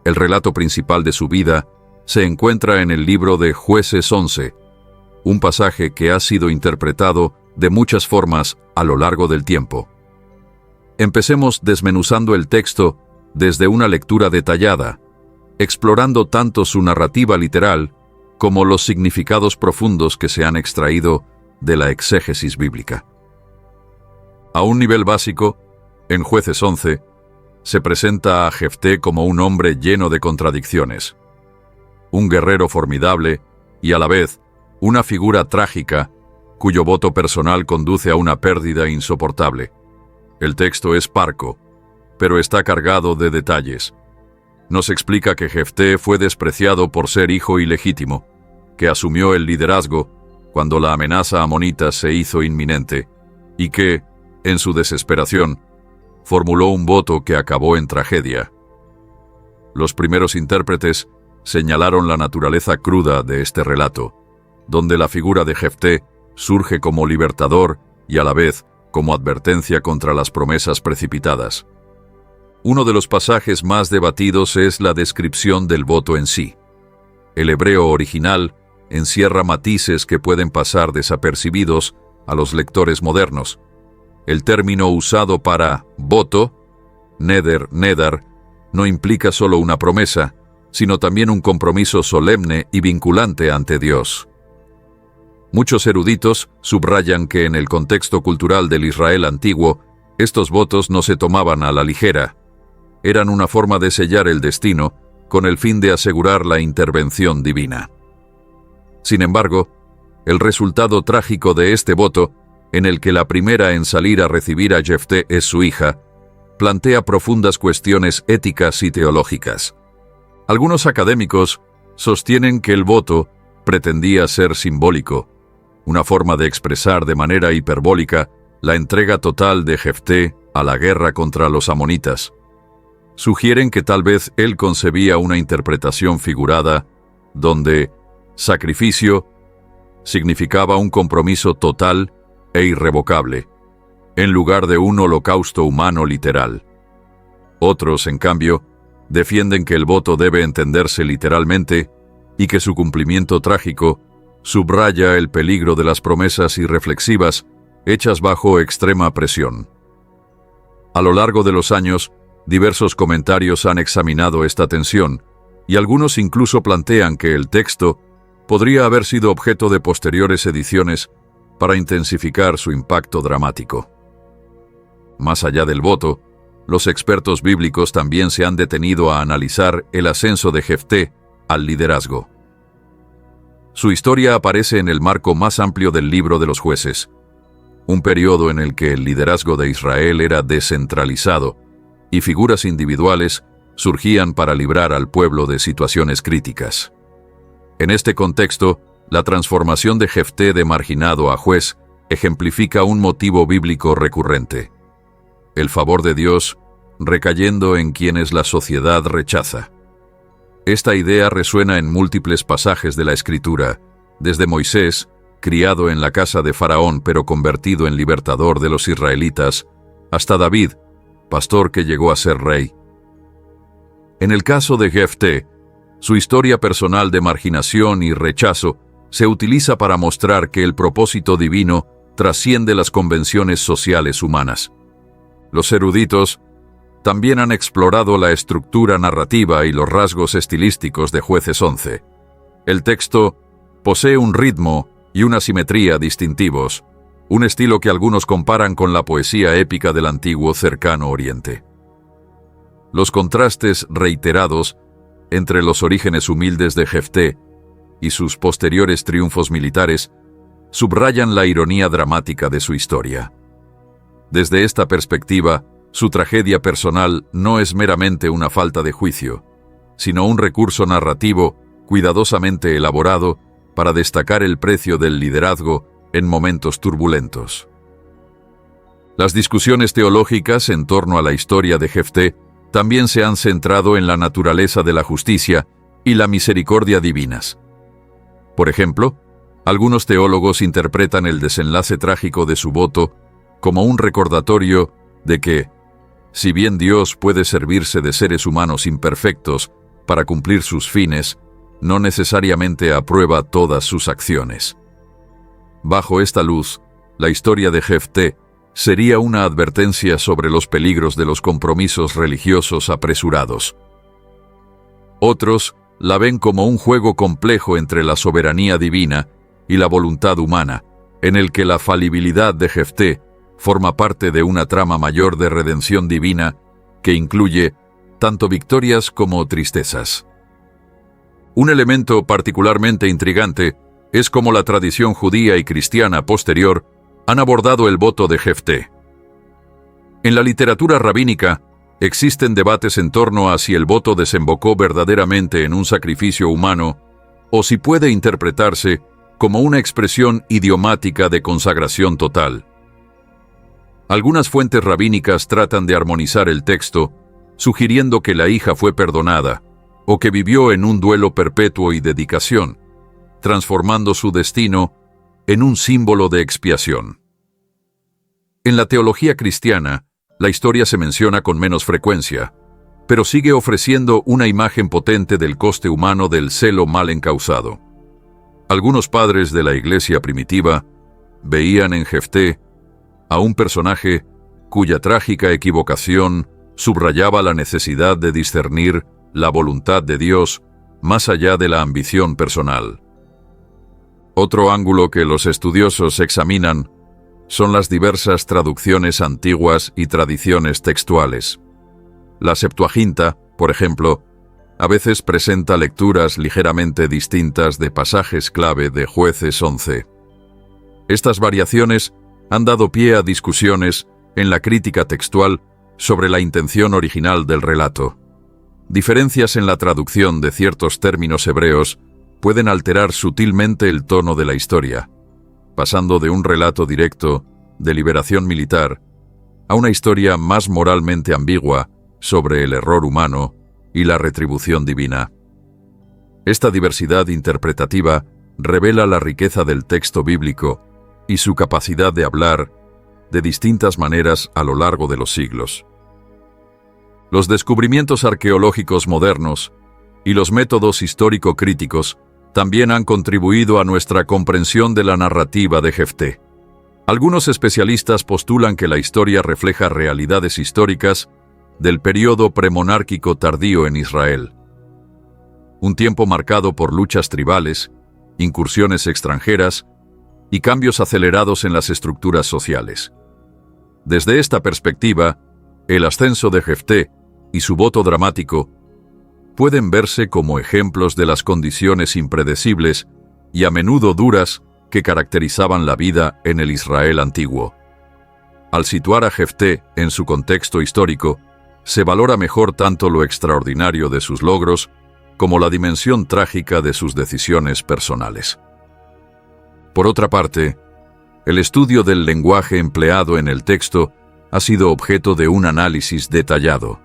El relato principal de su vida se encuentra en el libro de Jueces 11, un pasaje que ha sido interpretado de muchas formas a lo largo del tiempo. Empecemos desmenuzando el texto desde una lectura detallada, explorando tanto su narrativa literal como los significados profundos que se han extraído de la exégesis bíblica. A un nivel básico, en Jueces 11, se presenta a Jefté como un hombre lleno de contradicciones, un guerrero formidable y a la vez una figura trágica cuyo voto personal conduce a una pérdida insoportable. El texto es parco, pero está cargado de detalles. Nos explica que Jefté fue despreciado por ser hijo ilegítimo, que asumió el liderazgo cuando la amenaza amonita se hizo inminente y que, en su desesperación, formuló un voto que acabó en tragedia. Los primeros intérpretes señalaron la naturaleza cruda de este relato, donde la figura de Jefté surge como libertador y a la vez como advertencia contra las promesas precipitadas. Uno de los pasajes más debatidos es la descripción del voto en sí. El hebreo original encierra matices que pueden pasar desapercibidos a los lectores modernos. El término usado para voto, nedar, no implica solo una promesa, sino también un compromiso solemne y vinculante ante Dios. Muchos eruditos subrayan que en el contexto cultural del Israel antiguo, estos votos no se tomaban a la ligera. Eran una forma de sellar el destino con el fin de asegurar la intervención divina. Sin embargo, el resultado trágico de este voto, en el que la primera en salir a recibir a Jefté es su hija, plantea profundas cuestiones éticas y teológicas. Algunos académicos sostienen que el voto pretendía ser simbólico, una forma de expresar de manera hiperbólica la entrega total de Jefté a la guerra contra los amonitas. Sugieren que tal vez él concebía una interpretación figurada donde sacrificio significaba un compromiso total e irrevocable, en lugar de un holocausto humano literal. Otros, en cambio, defienden que el voto debe entenderse literalmente y que su cumplimiento trágico subraya el peligro de las promesas irreflexivas hechas bajo extrema presión. A lo largo de los años, diversos comentarios han examinado esta tensión, y algunos incluso plantean que el texto podría haber sido objeto de posteriores ediciones para intensificar su impacto dramático. Más allá del voto, los expertos bíblicos también se han detenido a analizar el ascenso de Jefté al liderazgo. Su historia aparece en el marco más amplio del libro de los Jueces, un periodo en el que el liderazgo de Israel era descentralizado y figuras individuales surgían para librar al pueblo de situaciones críticas. En este contexto, la transformación de Jefté de marginado a juez ejemplifica un motivo bíblico recurrente: el favor de Dios recayendo en quienes la sociedad rechaza. Esta idea resuena en múltiples pasajes de la Escritura, desde Moisés, criado en la casa de Faraón pero convertido en libertador de los israelitas, hasta David, pastor que llegó a ser rey. En el caso de Jefté, su historia personal de marginación y rechazo se utiliza para mostrar que el propósito divino trasciende las convenciones sociales humanas. Los eruditos también han explorado la estructura narrativa y los rasgos estilísticos de Jueces 11. El texto posee un ritmo y una simetría distintivos, un estilo que algunos comparan con la poesía épica del antiguo Cercano Oriente. Los contrastes reiterados entre los orígenes humildes de Jefté y sus posteriores triunfos militares subrayan la ironía dramática de su historia. Desde esta perspectiva, su tragedia personal no es meramente una falta de juicio, sino un recurso narrativo cuidadosamente elaborado para destacar el precio del liderazgo en momentos turbulentos. Las discusiones teológicas en torno a la historia de Jefté también se han centrado en la naturaleza de la justicia y la misericordia divinas. Por ejemplo, algunos teólogos interpretan el desenlace trágico de su voto como un recordatorio de que, si bien Dios puede servirse de seres humanos imperfectos para cumplir sus fines, no necesariamente aprueba todas sus acciones. Bajo esta luz, la historia de Jefté sería una advertencia sobre los peligros de los compromisos religiosos apresurados. Otros la ven como un juego complejo entre la soberanía divina y la voluntad humana, en el que la falibilidad de Jefté forma parte de una trama mayor de redención divina que incluye tanto victorias como tristezas. Un elemento particularmente intrigante es cómo la tradición judía y cristiana posterior han abordado el voto de Jefté. En la literatura rabínica, existen debates en torno a si el voto desembocó verdaderamente en un sacrificio humano o si puede interpretarse como una expresión idiomática de consagración total. Algunas fuentes rabínicas tratan de armonizar el texto, sugiriendo que la hija fue perdonada, o que vivió en un duelo perpetuo y dedicación, transformando su destino en un símbolo de expiación. En la teología cristiana, la historia se menciona con menos frecuencia, pero sigue ofreciendo una imagen potente del coste humano del celo mal encausado. Algunos padres de la iglesia primitiva veían en Jefté a un personaje cuya trágica equivocación subrayaba la necesidad de discernir la voluntad de Dios más allá de la ambición personal. Otro ángulo que los estudiosos examinan son las diversas traducciones antiguas y tradiciones textuales. La Septuaginta, por ejemplo, a veces presenta lecturas ligeramente distintas de pasajes clave de Jueces 11. Estas variaciones han dado pie a discusiones en la crítica textual sobre la intención original del relato. Diferencias en la traducción de ciertos términos hebreos pueden alterar sutilmente el tono de la historia, pasando de un relato directo de liberación militar a una historia más moralmente ambigua sobre el error humano y la retribución divina. Esta diversidad interpretativa revela la riqueza del texto bíblico y su capacidad de hablar de distintas maneras a lo largo de los siglos. Los descubrimientos arqueológicos modernos y los métodos histórico-críticos también han contribuido a nuestra comprensión de la narrativa de Jefté. Algunos especialistas postulan que la historia refleja realidades históricas del período premonárquico tardío en Israel, un tiempo marcado por luchas tribales, incursiones extranjeras y cambios acelerados en las estructuras sociales. Desde esta perspectiva, el ascenso de Jefté y su voto dramático pueden verse como ejemplos de las condiciones impredecibles y a menudo duras que caracterizaban la vida en el Israel antiguo. Al situar a Jefté en su contexto histórico, se valora mejor tanto lo extraordinario de sus logros como la dimensión trágica de sus decisiones personales. Por otra parte, el estudio del lenguaje empleado en el texto ha sido objeto de un análisis detallado.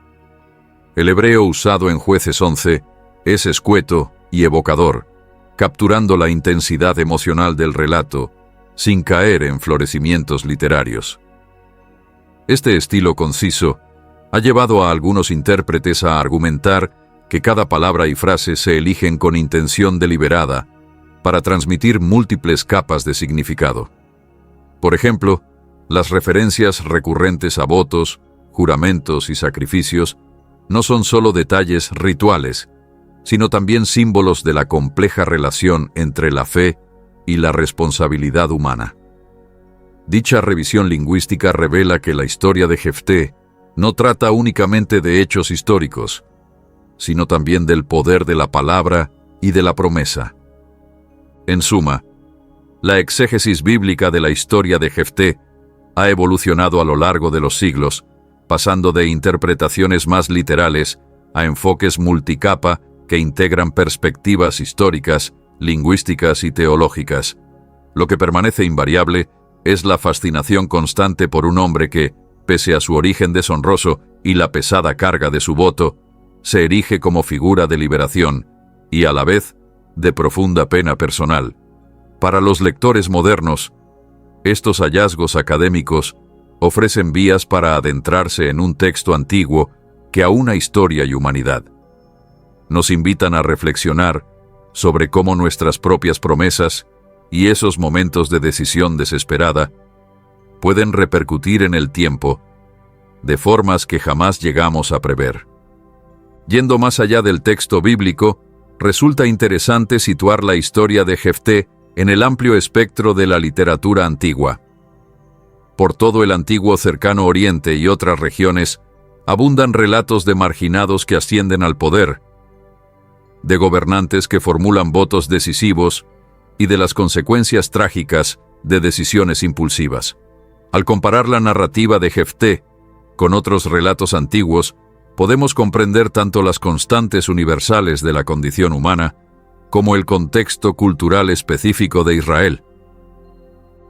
El hebreo usado en Jueces 11 es escueto y evocador, capturando la intensidad emocional del relato, sin caer en florecimientos literarios. Este estilo conciso ha llevado a algunos intérpretes a argumentar que cada palabra y frase se eligen con intención deliberada para transmitir múltiples capas de significado. Por ejemplo, las referencias recurrentes a votos, juramentos y sacrificios no son solo detalles rituales, sino también símbolos de la compleja relación entre la fe y la responsabilidad humana. Dicha revisión lingüística revela que la historia de Jefté no trata únicamente de hechos históricos, sino también del poder de la palabra y de la promesa. En suma, la exégesis bíblica de la historia de Jefté ha evolucionado a lo largo de los siglos, pasando de interpretaciones más literales a enfoques multicapa que integran perspectivas históricas, lingüísticas y teológicas. Lo que permanece invariable es la fascinación constante por un hombre que, pese a su origen deshonroso y la pesada carga de su voto, se erige como figura de liberación y, a la vez, de profunda pena personal. Para los lectores modernos, estos hallazgos académicos ofrecen vías para adentrarse en un texto antiguo que aúna historia y humanidad. Nos invitan a reflexionar sobre cómo nuestras propias promesas y esos momentos de decisión desesperada pueden repercutir en el tiempo de formas que jamás llegamos a prever. Yendo más allá del texto bíblico, resulta interesante situar la historia de Jefté en el amplio espectro de la literatura antigua. Por todo el antiguo Cercano Oriente y otras regiones, abundan relatos de marginados que ascienden al poder, de gobernantes que formulan votos decisivos y de las consecuencias trágicas de decisiones impulsivas. Al comparar la narrativa de Jefté con otros relatos antiguos, podemos comprender tanto las constantes universales de la condición humana como el contexto cultural específico de Israel.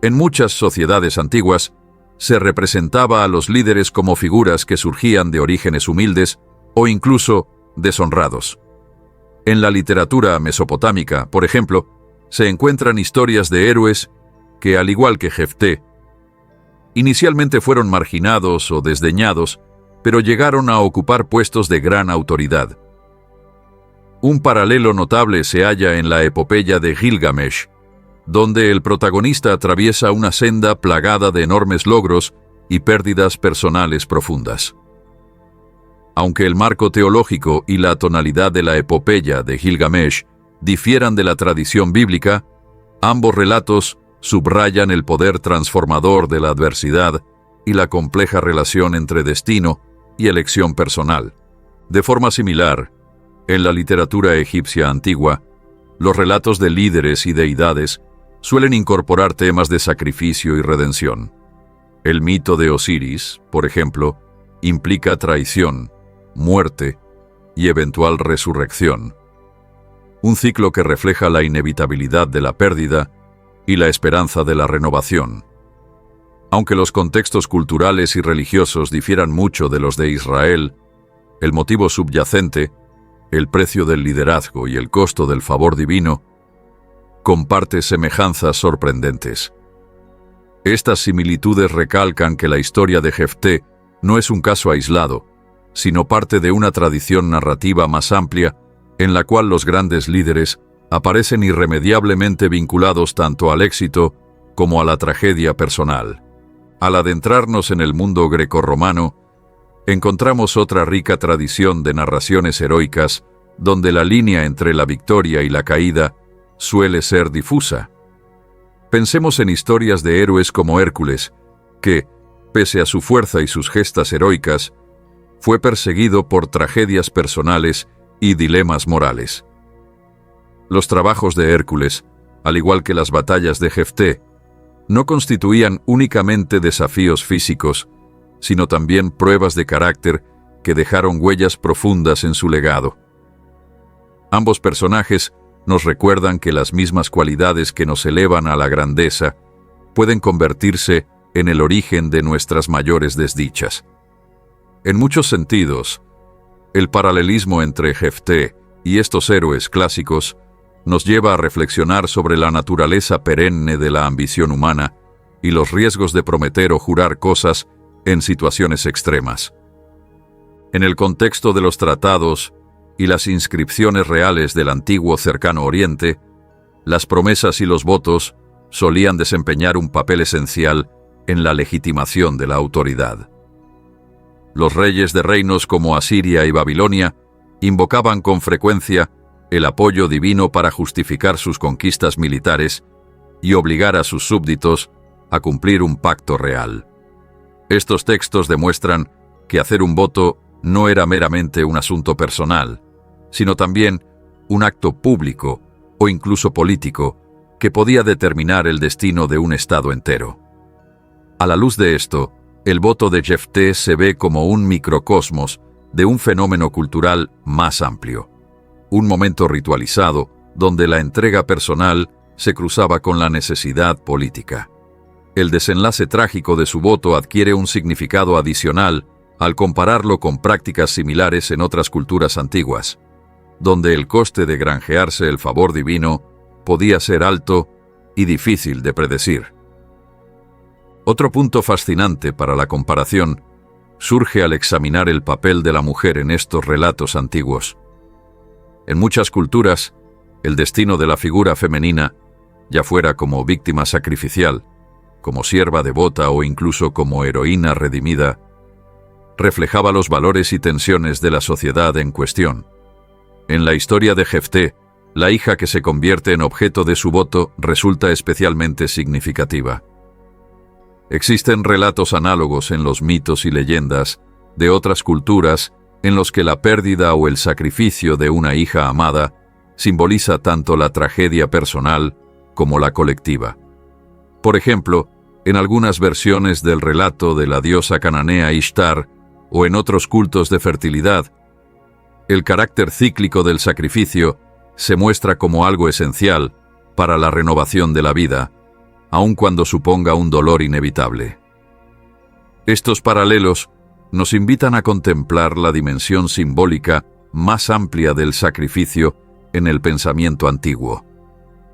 En muchas sociedades antiguas, se representaba a los líderes como figuras que surgían de orígenes humildes o incluso deshonrados. En la literatura mesopotámica, por ejemplo, se encuentran historias de héroes que, al igual que Jefté, inicialmente fueron marginados o desdeñados, pero llegaron a ocupar puestos de gran autoridad. Un paralelo notable se halla en la epopeya de Gilgamesh, donde el protagonista atraviesa una senda plagada de enormes logros y pérdidas personales profundas. Aunque el marco teológico y la tonalidad de la epopeya de Gilgamesh difieran de la tradición bíblica, ambos relatos subrayan el poder transformador de la adversidad y la compleja relación entre destino y elección personal. De forma similar, en la literatura egipcia antigua, los relatos de líderes y deidades suelen incorporar temas de sacrificio y redención. El mito de Osiris, por ejemplo, implica traición, muerte y eventual resurrección. Un ciclo que refleja la inevitabilidad de la pérdida y la esperanza de la renovación. Aunque los contextos culturales y religiosos difieran mucho de los de Israel, el motivo subyacente, el precio del liderazgo y el costo del favor divino, comparte semejanzas sorprendentes. Estas similitudes recalcan que la historia de Jefté no es un caso aislado, sino parte de una tradición narrativa más amplia en la cual los grandes líderes aparecen irremediablemente vinculados tanto al éxito como a la tragedia personal. Al adentrarnos en el mundo grecorromano, encontramos otra rica tradición de narraciones heroicas donde la línea entre la victoria y la caída suele ser difusa. Pensemos en historias de héroes como Hércules, que, pese a su fuerza y sus gestas heroicas, fue perseguido por tragedias personales y dilemas morales. Los trabajos de Hércules, al igual que las batallas de Jefté, no constituían únicamente desafíos físicos, sino también pruebas de carácter que dejaron huellas profundas en su legado. Ambos personajes nos recuerdan que las mismas cualidades que nos elevan a la grandeza pueden convertirse en el origen de nuestras mayores desdichas. En muchos sentidos, el paralelismo entre Jefté y estos héroes clásicos nos lleva a reflexionar sobre la naturaleza perenne de la ambición humana y los riesgos de prometer o jurar cosas en situaciones extremas. En el contexto de los tratados y las inscripciones reales del antiguo Cercano Oriente, las promesas y los votos solían desempeñar un papel esencial en la legitimación de la autoridad. Los reyes de reinos como Asiria y Babilonia invocaban con frecuencia el apoyo divino para justificar sus conquistas militares y obligar a sus súbditos a cumplir un pacto real. Estos textos demuestran que hacer un voto no era meramente un asunto personal, sino también un acto público o incluso político que podía determinar el destino de un estado entero. A la luz de esto, el voto de Jefté se ve como un microcosmos de un fenómeno cultural más amplio, un momento ritualizado donde la entrega personal se cruzaba con la necesidad política. El desenlace trágico de su voto adquiere un significado adicional al compararlo con prácticas similares en otras culturas antiguas, donde el coste de granjearse el favor divino podía ser alto y difícil de predecir. Otro punto fascinante para la comparación surge al examinar el papel de la mujer en estos relatos antiguos. En muchas culturas, el destino de la figura femenina, ya fuera como víctima sacrificial, como sierva devota o incluso como heroína redimida, reflejaba los valores y tensiones de la sociedad en cuestión. En la historia de Jefté, la hija que se convierte en objeto de su voto resulta especialmente significativa. Existen relatos análogos en los mitos y leyendas de otras culturas en los que la pérdida o el sacrificio de una hija amada simboliza tanto la tragedia personal como la colectiva. Por ejemplo, en algunas versiones del relato de la diosa cananea Ishtar o en otros cultos de fertilidad, el carácter cíclico del sacrificio se muestra como algo esencial para la renovación de la vida, aun cuando suponga un dolor inevitable. Estos paralelos nos invitan a contemplar la dimensión simbólica más amplia del sacrificio en el pensamiento antiguo,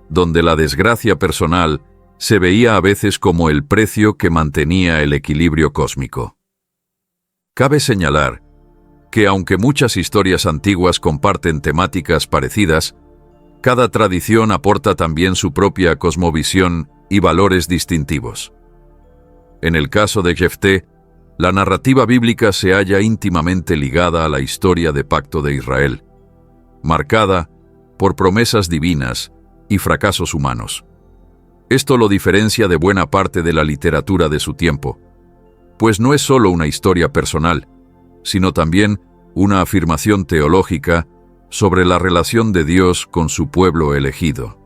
donde la desgracia personal se veía a veces como el precio que mantenía el equilibrio cósmico. Cabe señalar que aunque muchas historias antiguas comparten temáticas parecidas, cada tradición aporta también su propia cosmovisión y valores distintivos. En el caso de Jefté, la narrativa bíblica se halla íntimamente ligada a la historia de pacto de Israel, marcada por promesas divinas y fracasos humanos. Esto lo diferencia de buena parte de la literatura de su tiempo, pues no es solo una historia personal, sino también una afirmación teológica sobre la relación de Dios con su pueblo elegido.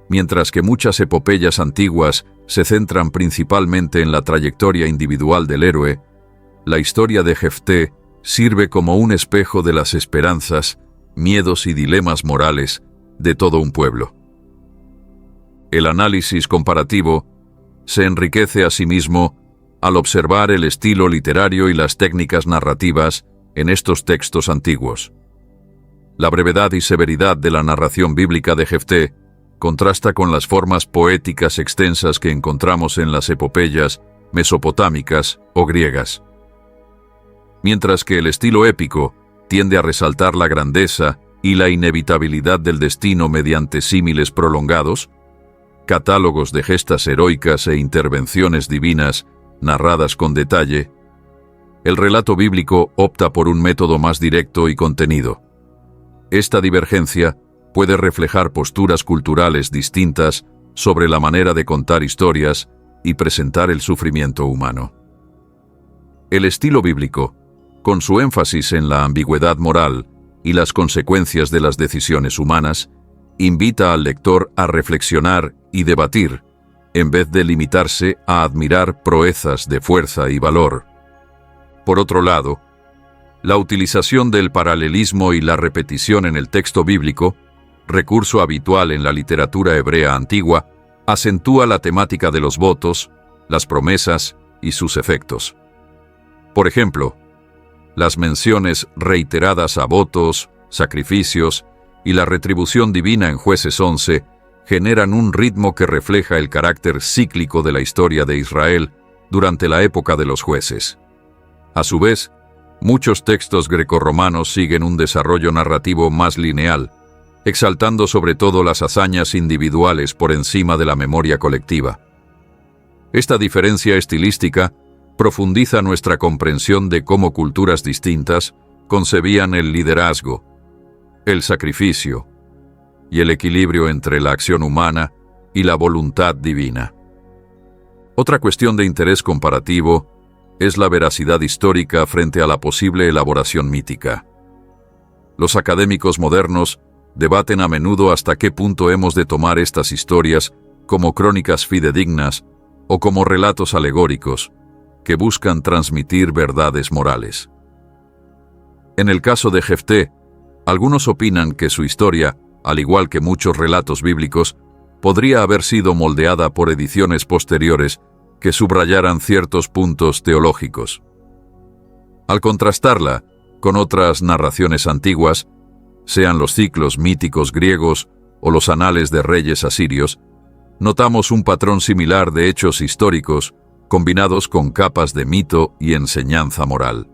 Mientras que muchas epopeyas antiguas se centran principalmente en la trayectoria individual del héroe, la historia de Jefté sirve como un espejo de las esperanzas, miedos y dilemas morales de todo un pueblo. El análisis comparativo se enriquece a sí mismo al observar el estilo literario y las técnicas narrativas en estos textos antiguos. La brevedad y severidad de la narración bíblica de Jefté contrasta con las formas poéticas extensas que encontramos en las epopeyas mesopotámicas o griegas. Mientras que el estilo épico tiende a resaltar la grandeza y la inevitabilidad del destino mediante símiles prolongados, catálogos de gestas heroicas e intervenciones divinas narradas con detalle, el relato bíblico opta por un método más directo y contenido. Esta divergencia puede reflejar posturas culturales distintas sobre la manera de contar historias y presentar el sufrimiento humano. El estilo bíblico, con su énfasis en la ambigüedad moral y las consecuencias de las decisiones humanas, invita al lector a reflexionar y debatir, en vez de limitarse a admirar proezas de fuerza y valor. Por otro lado, la utilización del paralelismo y la repetición en el texto bíblico, recurso habitual en la literatura hebrea antigua, acentúa la temática de los votos, las promesas y sus efectos. Por ejemplo, las menciones reiteradas a votos, sacrificios y la retribución divina en Jueces 11 generan un ritmo que refleja el carácter cíclico de la historia de Israel durante la época de los jueces. A su vez, muchos textos grecorromanos siguen un desarrollo narrativo más lineal, exaltando sobre todo las hazañas individuales por encima de la memoria colectiva. Esta diferencia estilística profundiza nuestra comprensión de cómo culturas distintas concebían el liderazgo, el sacrificio y el equilibrio entre la acción humana y la voluntad divina. Otra cuestión de interés comparativo es la veracidad histórica frente a la posible elaboración mítica. Los académicos modernos debaten a menudo hasta qué punto hemos de tomar estas historias como crónicas fidedignas o como relatos alegóricos que buscan transmitir verdades morales. En el caso de Jefté, algunos opinan que su historia, al igual que muchos relatos bíblicos, podría haber sido moldeada por ediciones posteriores que subrayaran ciertos puntos teológicos. Al contrastarla con otras narraciones antiguas, sean los ciclos míticos griegos o los anales de reyes asirios, notamos un patrón similar de hechos históricos combinados con capas de mito y enseñanza moral.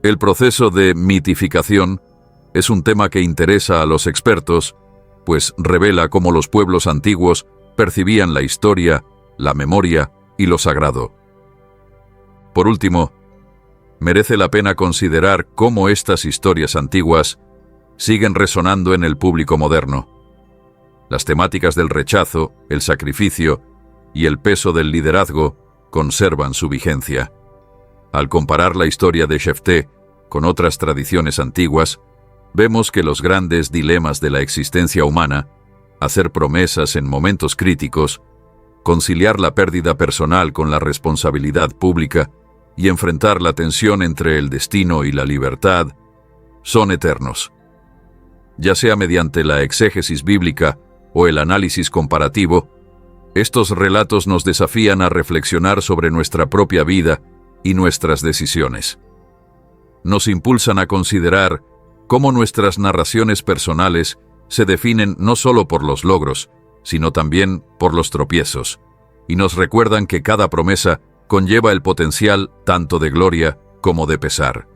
El proceso de mitificación es un tema que interesa a los expertos, pues revela cómo los pueblos antiguos percibían la historia, la memoria y lo sagrado. Por último, merece la pena considerar cómo estas historias antiguas siguen resonando en el público moderno. Las temáticas del rechazo, el sacrificio y el peso del liderazgo conservan su vigencia. Al comparar la historia de Jefté con otras tradiciones antiguas, vemos que los grandes dilemas de la existencia humana, hacer promesas en momentos críticos, conciliar la pérdida personal con la responsabilidad pública y enfrentar la tensión entre el destino y la libertad, son eternos. Ya sea mediante la exégesis bíblica o el análisis comparativo, estos relatos nos desafían a reflexionar sobre nuestra propia vida y nuestras decisiones. Nos impulsan a considerar cómo nuestras narraciones personales se definen no solo por los logros, sino también por los tropiezos, y nos recuerdan que cada promesa conlleva el potencial tanto de gloria como de pesar.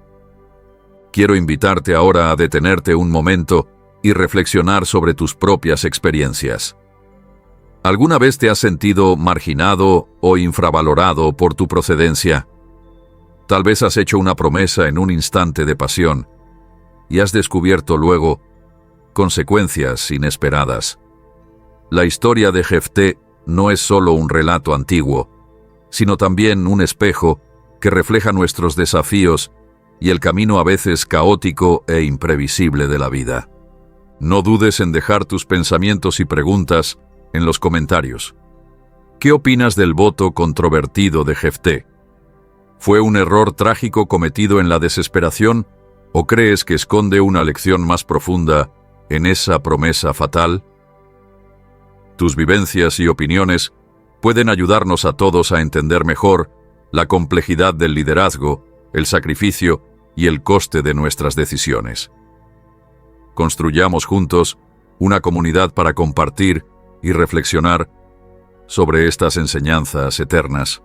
Quiero invitarte ahora a detenerte un momento y reflexionar sobre tus propias experiencias. ¿Alguna vez te has sentido marginado o infravalorado por tu procedencia? Tal vez has hecho una promesa en un instante de pasión y has descubierto luego consecuencias inesperadas. La historia de Jefté no es solo un relato antiguo, sino también un espejo que refleja nuestros desafíos y el camino a veces caótico e imprevisible de la vida. No dudes en dejar tus pensamientos y preguntas en los comentarios. ¿Qué opinas del voto controvertido de Jefté? ¿Fue un error trágico cometido en la desesperación o crees que esconde una lección más profunda en esa promesa fatal? Tus vivencias y opiniones pueden ayudarnos a todos a entender mejor la complejidad del liderazgo, el sacrificio y el coste de nuestras decisiones. Construyamos juntos una comunidad para compartir y reflexionar sobre estas enseñanzas eternas.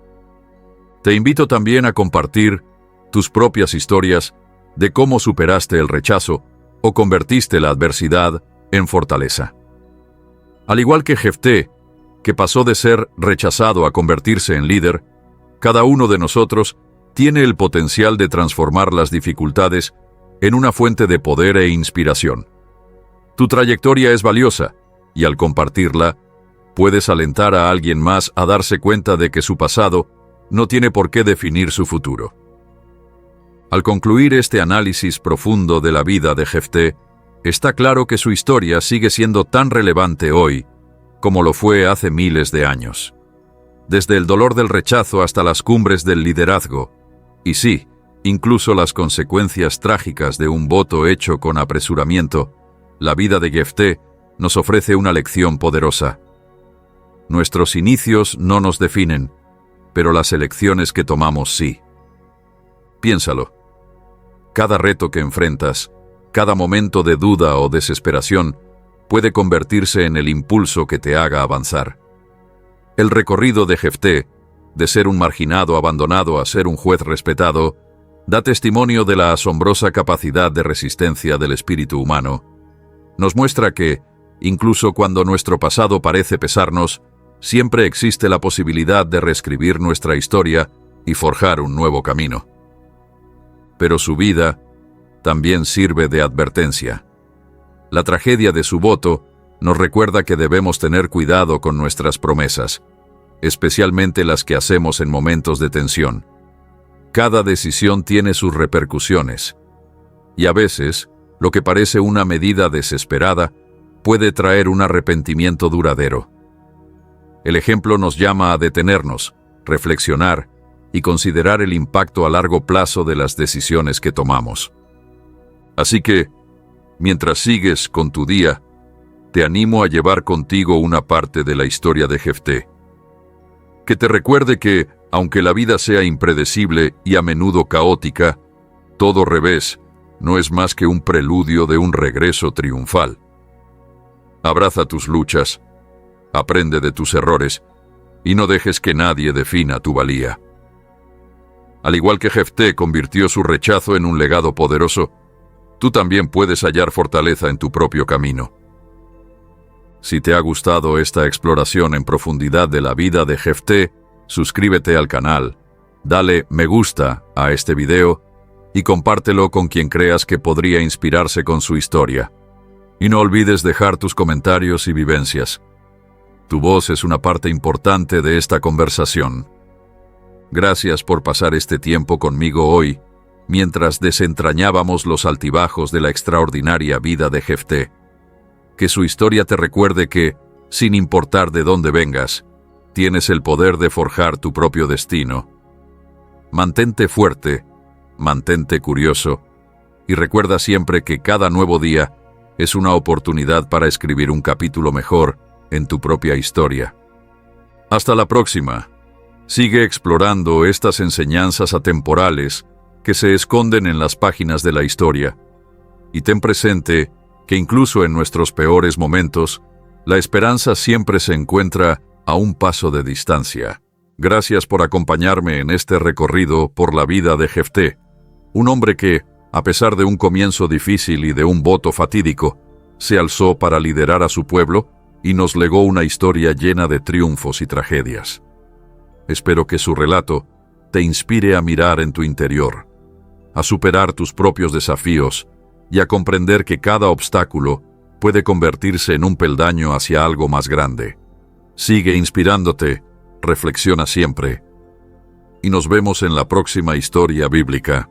Te invito también a compartir tus propias historias de cómo superaste el rechazo o convertiste la adversidad en fortaleza. Al igual que Jefté, que pasó de ser rechazado a convertirse en líder, cada uno de nosotros tiene el potencial de transformar las dificultades en una fuente de poder e inspiración. Tu trayectoria es valiosa y al compartirla, puedes alentar a alguien más a darse cuenta de que su pasado no tiene por qué definir su futuro. Al concluir este análisis profundo de la vida de Jefté, está claro que su historia sigue siendo tan relevante hoy como lo fue hace miles de años. Desde el dolor del rechazo hasta las cumbres del liderazgo, y sí, incluso las consecuencias trágicas de un voto hecho con apresuramiento, la vida de Jefté nos ofrece una lección poderosa. Nuestros inicios no nos definen, pero las elecciones que tomamos sí. Piénsalo. Cada reto que enfrentas, cada momento de duda o desesperación, puede convertirse en el impulso que te haga avanzar. El recorrido de Jefté, de ser un marginado abandonado a ser un juez respetado, da testimonio de la asombrosa capacidad de resistencia del espíritu humano. Nos muestra que, incluso cuando nuestro pasado parece pesarnos, siempre existe la posibilidad de reescribir nuestra historia y forjar un nuevo camino. Pero su vida también sirve de advertencia. La tragedia de su voto nos recuerda que debemos tener cuidado con nuestras promesas, especialmente las que hacemos en momentos de tensión. Cada decisión tiene sus repercusiones, y a veces, lo que parece una medida desesperada puede traer un arrepentimiento duradero. El ejemplo nos llama a detenernos, reflexionar y considerar el impacto a largo plazo de las decisiones que tomamos. Así que, mientras sigues con tu día, te animo a llevar contigo una parte de la historia de Jefté. Que te recuerde que, aunque la vida sea impredecible y a menudo caótica, todo revés no es más que un preludio de un regreso triunfal. Abraza tus luchas, aprende de tus errores y no dejes que nadie defina tu valía. Al igual que Jefté convirtió su rechazo en un legado poderoso, tú también puedes hallar fortaleza en tu propio camino. Si te ha gustado esta exploración en profundidad de la vida de Jefté, suscríbete al canal, dale me gusta a este video y compártelo con quien creas que podría inspirarse con su historia. Y no olvides dejar tus comentarios y vivencias. Tu voz es una parte importante de esta conversación. Gracias por pasar este tiempo conmigo hoy, mientras desentrañábamos los altibajos de la extraordinaria vida de Jefté. Que su historia te recuerde que, sin importar de dónde vengas, tienes el poder de forjar tu propio destino. Mantente fuerte, mantente curioso, y recuerda siempre que cada nuevo día es una oportunidad para escribir un capítulo mejor en tu propia historia. Hasta la próxima. Sigue explorando estas enseñanzas atemporales que se esconden en las páginas de la historia. y ten presente que incluso en nuestros peores momentos, la esperanza siempre se encuentra a un paso de distancia. Gracias por acompañarme en este recorrido por la vida de Jefté, un hombre que, a pesar de un comienzo difícil y de un voto fatídico, se alzó para liderar a su pueblo y nos legó una historia llena de triunfos y tragedias. Espero que su relato te inspire a mirar en tu interior, a superar tus propios desafíos y a comprender que cada obstáculo puede convertirse en un peldaño hacia algo más grande. Sigue inspirándote, reflexiona siempre, y nos vemos en la próxima historia bíblica.